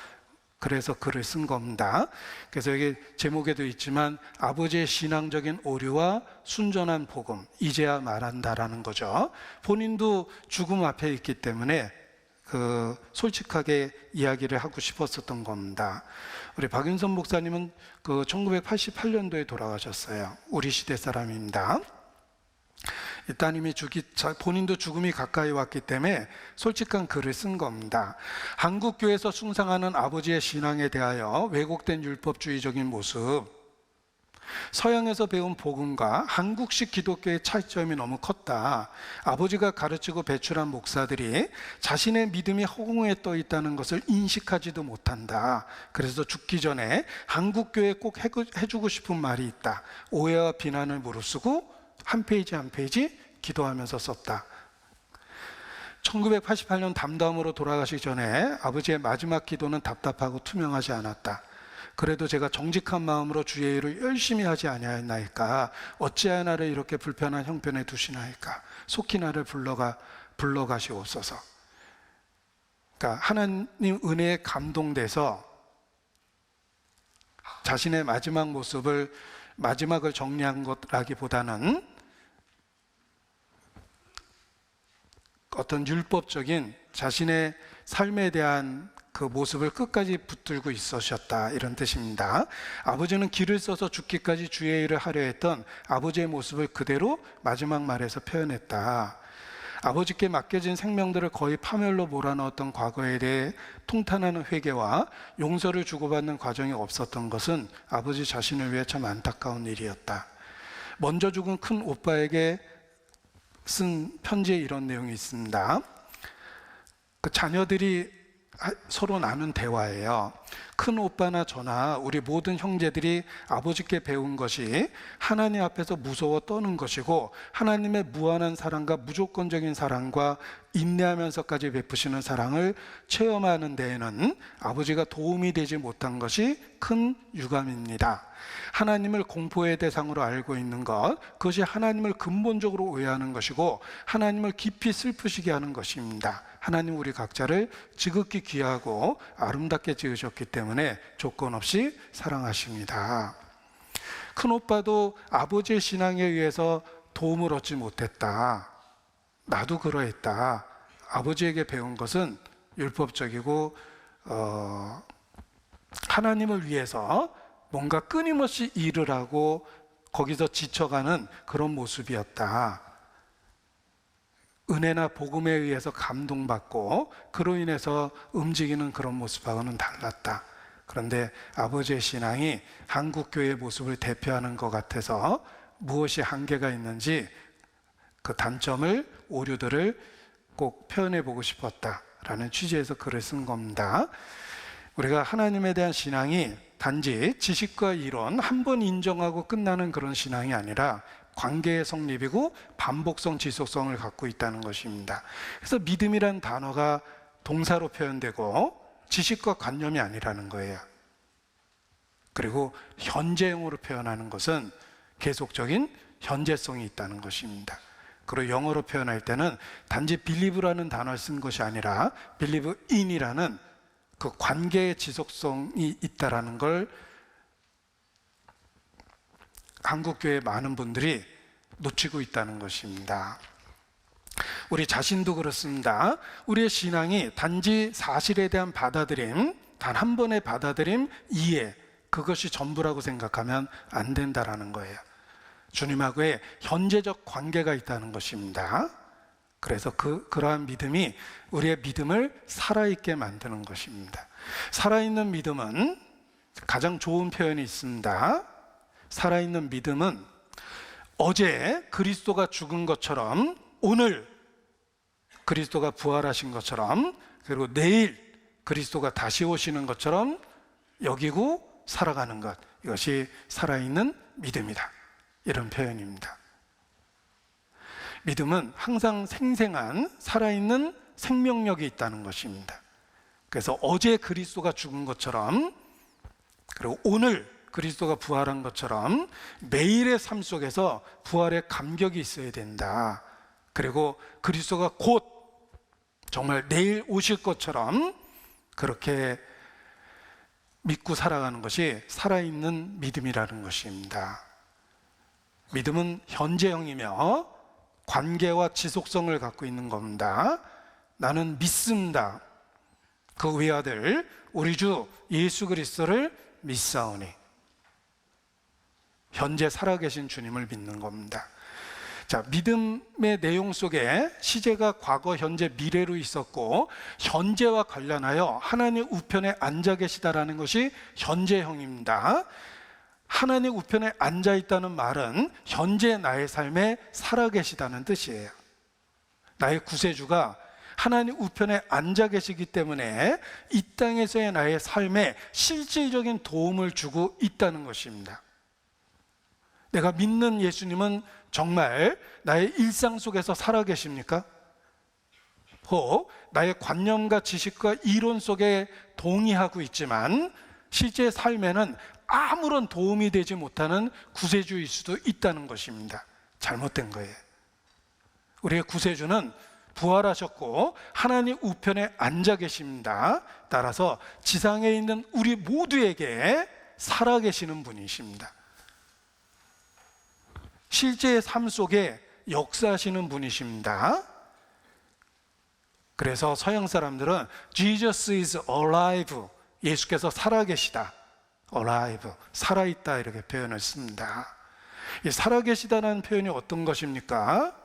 그래서 글을 쓴 겁니다. 그래서 여기 제목에도 있지만 아버지의 신앙적인 오류와 순전한 복음, 이제야 말한다라는 거죠. 본인도 죽음 앞에 있기 때문에 솔직하게 이야기를 하고 싶었었던 겁니다. 우리 박윤선 목사님은 1988년도에 돌아가셨어요. 우리 시대 사람입니다. 이 따님이 본인도 죽음이 가까이 왔기 때문에 솔직한 글을 쓴 겁니다. 한국 교회에서 숭상하는 아버지의 신앙에 대하여 왜곡된 율법주의적인 모습, 서양에서 배운 복음과 한국식 기독교의 차이점이 너무 컸다. 아버지가 가르치고 배출한 목사들이 자신의 믿음이 허공에 떠 있다는 것을 인식하지도 못한다. 그래서 죽기 전에 한국 교회에 꼭 해주고 싶은 말이 있다. 오해와 비난을 무릅쓰고 한 페이지 한 페이지 기도하면서 썼다. 1988년 담담으로 돌아가시기 전에 아버지의 마지막 기도는 답답하고 투명하지 않았다. 그래도 제가 정직한 마음으로 주의 일을 열심히 하지 아니하였나이까. 어찌하여 나를 이렇게 불편한 형편에 두시나이까. 속히 나를 불러가시옵소서. 그러니까 하나님 은혜에 감동돼서 자신의 마지막을 정리한 것라기보다는 어떤 율법적인 자신의 삶에 대한 그 모습을 끝까지 붙들고 있으셨다, 이런 뜻입니다. 아버지는 길을 써서 죽기까지 주의 일을 하려 했던 아버지의 모습을 그대로 마지막 말에서 표현했다. 아버지께 맡겨진 생명들을 거의 파멸로 몰아넣었던 과거에 대해 통탄하는 회개와 용서를 주고받는 과정이 없었던 것은 아버지 자신을 위해 참 안타까운 일이었다. 먼저 죽은 큰 오빠에게 쓴 편지에 이런 내용이 있습니다. 그 자녀들이 서로 나눈 대화예요. 큰 오빠나 저나 우리 모든 형제들이 아버지께 배운 것이 하나님 앞에서 무서워 떠는 것이고, 하나님의 무한한 사랑과 무조건적인 사랑과 인내하면서까지 베푸시는 사랑을 체험하는 데에는 아버지가 도움이 되지 못한 것이 큰 유감입니다. 하나님을 공포의 대상으로 알고 있는 것, 그것이 하나님을 근본적으로 오해하는 것이고 하나님을 깊이 슬프시게 하는 것입니다. 하나님 우리 각자를 지극히 귀하고 아름답게 지으셨기 때문에 조건 없이 사랑하십니다. 큰오빠도 아버지의 신앙에 의해서 도움을 얻지 못했다. 나도 그러했다. 아버지에게 배운 것은 율법적이고 하나님을 위해서 뭔가 끊임없이 일을 하고 거기서 지쳐가는 그런 모습이었다. 은혜나 복음에 의해서 감동받고 그로 인해서 움직이는 그런 모습하고는 달랐다. 그런데 아버지의 신앙이 한국교회의 모습을 대표하는 것 같아서 무엇이 한계가 있는지 그 단점을, 오류들을 꼭 표현해 보고 싶었다라는 취지에서 글을 쓴 겁니다. 우리가 하나님에 대한 신앙이 단지 지식과 이론 한 번 인정하고 끝나는 그런 신앙이 아니라 관계의 성립이고 반복성, 지속성을 갖고 있다는 것입니다. 그래서 믿음이란 단어가 동사로 표현되고 지식과 관념이 아니라는 거예요. 그리고 현재형으로 표현하는 것은 계속적인 현재성이 있다는 것입니다. 그리고 영어로 표현할 때는 단지 believe라는 단어를 쓴 것이 아니라 believe in이라는 그 관계의 지속성이 있다라는 걸 한국교회 많은 분들이 놓치고 있다는 것입니다. 우리 자신도 그렇습니다. 우리의 신앙이 단지 사실에 대한 받아들임, 단 한 번의 받아들임, 이해, 그것이 전부라고 생각하면 안 된다라는 거예요. 주님하고의 현재적 관계가 있다는 것입니다. 그래서 그러한 믿음이 우리의 믿음을 살아있게 만드는 것입니다. 살아있는 믿음은 가장 좋은 표현이 있습니다. 살아있는 믿음은 어제 그리스도가 죽은 것처럼, 오늘 그리스도가 부활하신 것처럼, 그리고 내일 그리스도가 다시 오시는 것처럼 여기고 살아가는 것, 이것이 살아있는 믿음이다, 이런 표현입니다. 믿음은 항상 생생한 살아있는 생명력이 있다는 것입니다. 그래서 어제 그리스도가 죽은 것처럼, 그리고 오늘 그리스도가 부활한 것처럼 매일의 삶 속에서 부활의 감격이 있어야 된다. 그리고 그리스도가 곧 정말 내일 오실 것처럼 그렇게 믿고 살아가는 것이 살아있는 믿음이라는 것입니다. 믿음은 현재형이며 관계와 지속성을 갖고 있는 겁니다. 나는 믿습니다. 그 외아들 우리 주 예수 그리스도를 믿사오니. 현재 살아계신 주님을 믿는 겁니다. 자, 믿음의 내용 속에 시제가 과거, 현재, 미래로 있었고 현재와 관련하여 하나님 우편에 앉아 계시다라는 것이 현재형입니다. 하나님 우편에 앉아 있다는 말은 현재 나의 삶에 살아계시다는 뜻이에요. 나의 구세주가 하나님 우편에 앉아 계시기 때문에 이 땅에서의 나의 삶에 실질적인 도움을 주고 있다는 것입니다. 내가 믿는 예수님은 정말 나의 일상 속에서 살아계십니까? 혹 나의 관념과 지식과 이론 속에 동의하고 있지만 실제 삶에는 아무런 도움이 되지 못하는 구세주일 수도 있다는 것입니다. 잘못된 거예요. 우리의 구세주는 부활하셨고 하나님 우편에 앉아 계십니다. 따라서 지상에 있는 우리 모두에게 살아계시는 분이십니다. 실제의 삶 속에 역사하시는 분이십니다. 그래서 서양 사람들은 Jesus is alive, 예수께서 살아계시다, alive, 살아있다 이렇게 표현을 씁니다. 이 살아계시다는 표현이 어떤 것입니까?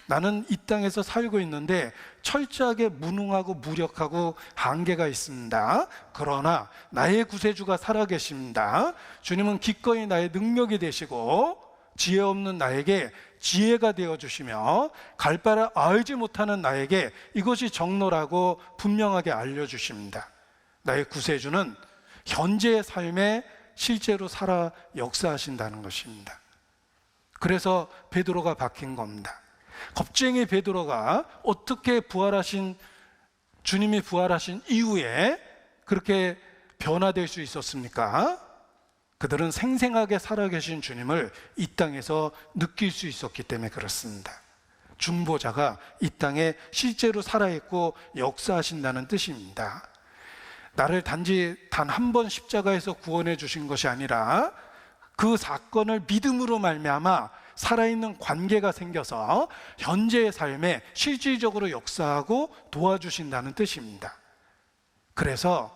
나는 이 땅에서 살고 있는데 철저하게 무능하고 무력하고 한계가 있습니다. 그러나 나의 구세주가 살아계십니다. 주님은 기꺼이 나의 능력이 되시고 지혜 없는 나에게 지혜가 되어주시며 갈 바를 알지 못하는 나에게 이것이 정로라고 분명하게 알려주십니다. 나의 구세주는 현재의 삶에 실제로 살아 역사하신다는 것입니다. 그래서 베드로가 바뀐 겁니다. 겁쟁이 베드로가 어떻게 주님이 부활하신 이후에 그렇게 변화될 수 있었습니까? 그들은 생생하게 살아계신 주님을 이 땅에서 느낄 수 있었기 때문에 그렇습니다. 중보자가 이 땅에 실제로 살아있고 역사하신다는 뜻입니다. 나를 단지 단 한 번 십자가에서 구원해 주신 것이 아니라 그 사건을 믿음으로 말미암아 살아있는 관계가 생겨서 현재의 삶에 실질적으로 역사하고 도와주신다는 뜻입니다. 그래서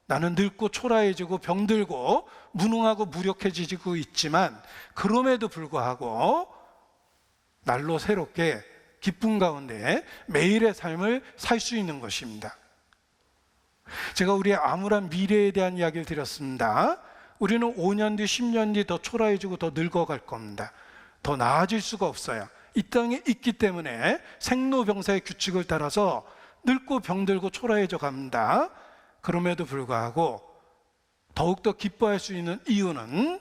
나는 늙고 초라해지고 병들고 무능하고 무력해지고 있지만 그럼에도 불구하고 날로 새롭게 기쁨 가운데 매일의 삶을 살 수 있는 것입니다. 제가 우리의 암울한 미래에 대한 이야기를 드렸습니다. 우리는 5년 뒤, 10년 뒤 더 초라해지고 더 늙어갈 겁니다. 더 나아질 수가 없어요. 이 땅에 있기 때문에 생로병사의 규칙을 따라서 늙고 병들고 초라해져 갑니다. 그럼에도 불구하고 더욱더 기뻐할 수 있는 이유는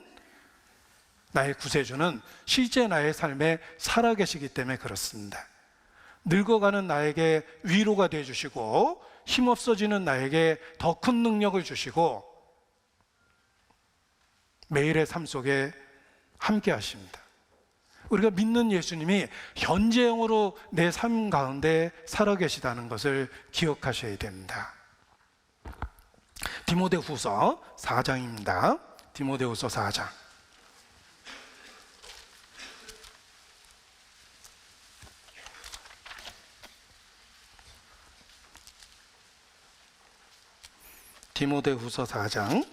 나의 구세주는 실제 나의 삶에 살아계시기 때문에 그렇습니다. 늙어가는 나에게 위로가 되어주시고 힘없어지는 나에게 더 큰 능력을 주시고 매일의 삶 속에 함께 하십니다. 우리가 믿는 예수님이 현재형으로 내 삶 가운데 살아계시다는 것을 기억하셔야 됩니다. 디모데후서 4장입니다. 디모데후서 4장. 디모데후서 4장.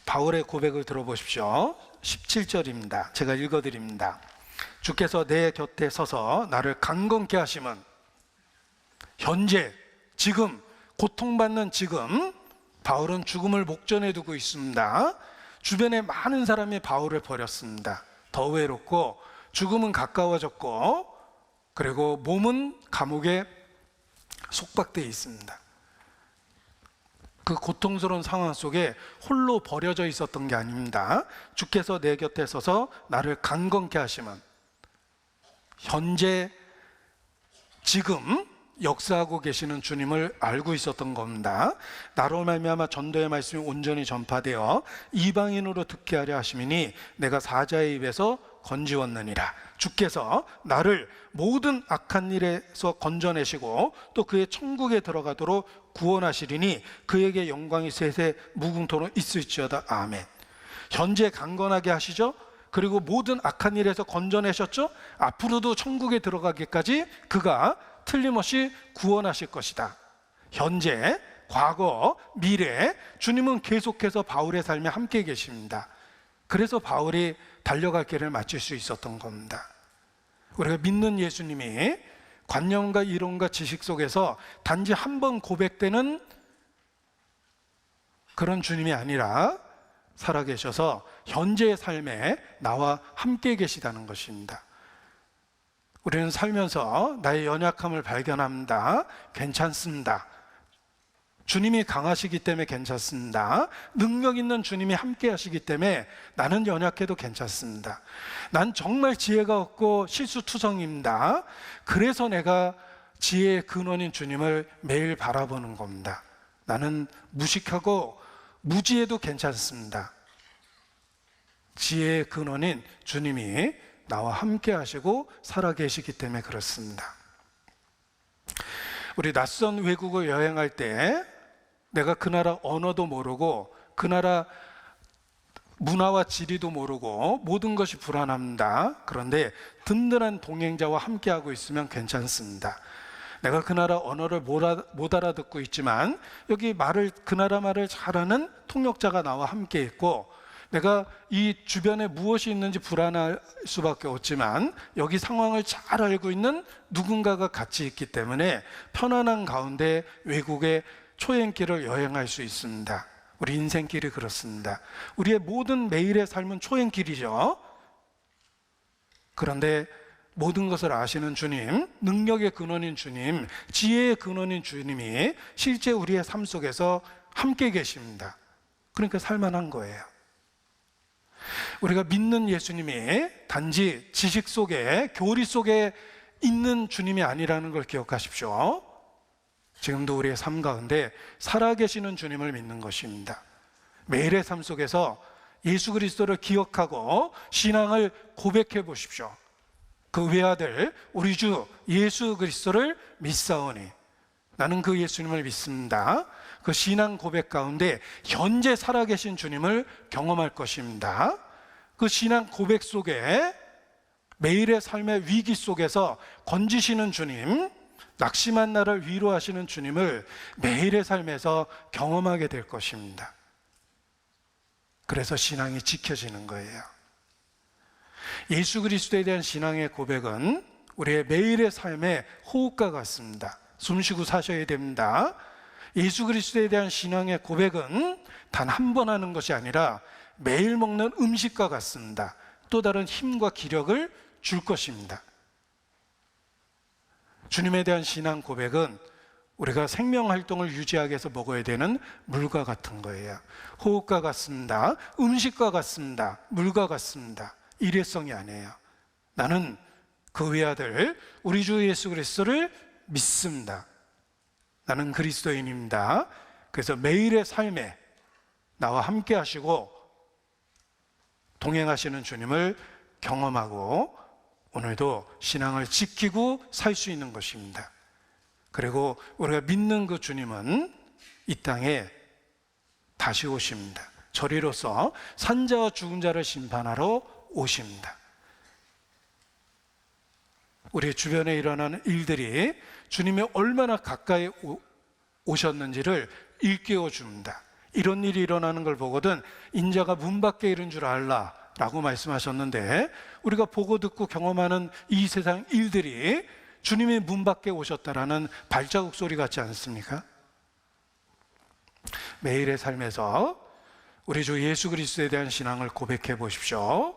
바울의 고백을 들어보십시오. 17절입니다. 제가 읽어드립니다. 주께서 내 곁에 서서 나를 강건케 하심은 현재, 지금, 고통받는 지금 바울은 죽음을 목전에 두고 있습니다. 주변에 많은 사람이 바울을 버렸습니다. 더 외롭고 죽음은 가까워졌고 그리고 몸은 감옥에 속박되어 있습니다. 그 고통스러운 상황 속에 홀로 버려져 있었던 게 아닙니다. 주께서 내 곁에 서서 나를 강건케 하시면 현재, 지금 역사하고 계시는 주님을 알고 있었던 겁니다. 나로 말미암아 전도의 말씀이 온전히 전파되어 이방인으로 듣게 하려 하심이니 내가 사자의 입에서 건지웠느니라. 주께서 나를 모든 악한 일에서 건져내시고 또 그의 천국에 들어가도록 구원하시리니 그에게 영광이 세세 무궁토록 있을지어다. 아멘. 현재 강건하게 하시죠. 그리고 모든 악한 일에서 건져내셨죠. 앞으로도 천국에 들어가기까지 그가 틀림없이 구원하실 것이다. 현재, 과거, 미래, 주님은 계속해서 바울의 삶에 함께 계십니다. 그래서 바울이 달려갈 길을 마칠 수 있었던 겁니다. 우리가 믿는 예수님이 관념과 이론과 지식 속에서 단지 한 번 고백되는 그런 주님이 아니라 살아계셔서 현재의 삶에 나와 함께 계시다는 것입니다. 우리는 살면서 나의 연약함을 발견합니다. 괜찮습니다. 주님이 강하시기 때문에 괜찮습니다. 능력 있는 주님이 함께 하시기 때문에 나는 연약해도 괜찮습니다. 난 정말 지혜가 없고 실수투성입니다. 그래서 내가 지혜의 근원인 주님을 매일 바라보는 겁니다. 나는 무식하고 무지해도 괜찮습니다. 지혜의 근원인 주님이 나와 함께 하시고 살아계시기 때문에 그렇습니다. 우리 낯선 외국을 여행할 때 내가 그 나라 언어도 모르고 그 나라 문화와 지리도 모르고 모든 것이 불안합니다. 그런데 든든한 동행자와 함께하고 있으면 괜찮습니다. 내가 그 나라 언어를 못 알아듣고 있지만 여기 그 나라 말을 잘하는 통역자가 나와 함께 있고, 내가 이 주변에 무엇이 있는지 불안할 수밖에 없지만 여기 상황을 잘 알고 있는 누군가가 같이 있기 때문에 편안한 가운데 외국의 초행길을 여행할 수 있습니다. 우리 인생길이 그렇습니다. 우리의 모든 매일의 삶은 초행길이죠. 그런데 모든 것을 아시는 주님, 능력의 근원인 주님, 지혜의 근원인 주님이 실제 우리의 삶 속에서 함께 계십니다. 그러니까 살만한 거예요. 우리가 믿는 예수님이 단지 지식 속에, 교리 속에 있는 주님이 아니라는 걸 기억하십시오. 지금도 우리의 삶 가운데 살아계시는 주님을 믿는 것입니다. 매일의 삶 속에서 예수 그리스도를 기억하고 신앙을 고백해 보십시오. 그 외아들 우리 주 예수 그리스도를 믿사오니, 나는 그 예수님을 믿습니다. 그 신앙 고백 가운데 현재 살아계신 주님을 경험할 것입니다. 그 신앙 고백 속에 매일의 삶의 위기 속에서 건지시는 주님, 낙심한 나를 위로하시는 주님을 매일의 삶에서 경험하게 될 것입니다. 그래서 신앙이 지켜지는 거예요. 예수 그리스도에 대한 신앙의 고백은 우리의 매일의 삶의 호흡과 같습니다. 숨쉬고 사셔야 됩니다. 예수 그리스도에 대한 신앙의 고백은 단 한 번 하는 것이 아니라 매일 먹는 음식과 같습니다. 또 다른 힘과 기력을 줄 것입니다. 주님에 대한 신앙 고백은 우리가 생명 활동을 유지하기 위해서 먹어야 되는 물과 같은 거예요. 호흡과 같습니다. 음식과 같습니다. 물과 같습니다. 일회성이 아니에요. 나는 그 외아들 우리 주 예수 그리스도를 믿습니다. 나는 그리스도인입니다. 그래서 매일의 삶에 나와 함께 하시고 동행하시는 주님을 경험하고 오늘도 신앙을 지키고 살 수 있는 것입니다. 그리고 우리가 믿는 그 주님은 이 땅에 다시 오십니다. 저리로서 산자와 죽은 자를 심판하러 오십니다. 우리 주변에 일어나는 일들이 주님이 얼마나 가까이 오셨는지를 일깨워 줍니다. 이런 일이 일어나는 걸 보거든 인자가 문 밖에 이른 줄 알라 라고 말씀하셨는데, 우리가 보고 듣고 경험하는 이 세상 일들이 주님이 문 밖에 오셨다라는 발자국 소리 같지 않습니까? 매일의 삶에서 우리 주 예수 그리스도에 대한 신앙을 고백해 보십시오.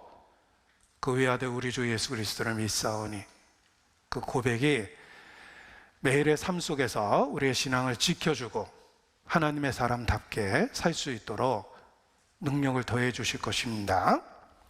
그 외아들 우리 주 예수 그리스도를 믿사오니, 그 고백이 매일의 삶 속에서 우리의 신앙을 지켜주고 하나님의 사람답게 살 수 있도록 능력을 더해 주실 것입니다.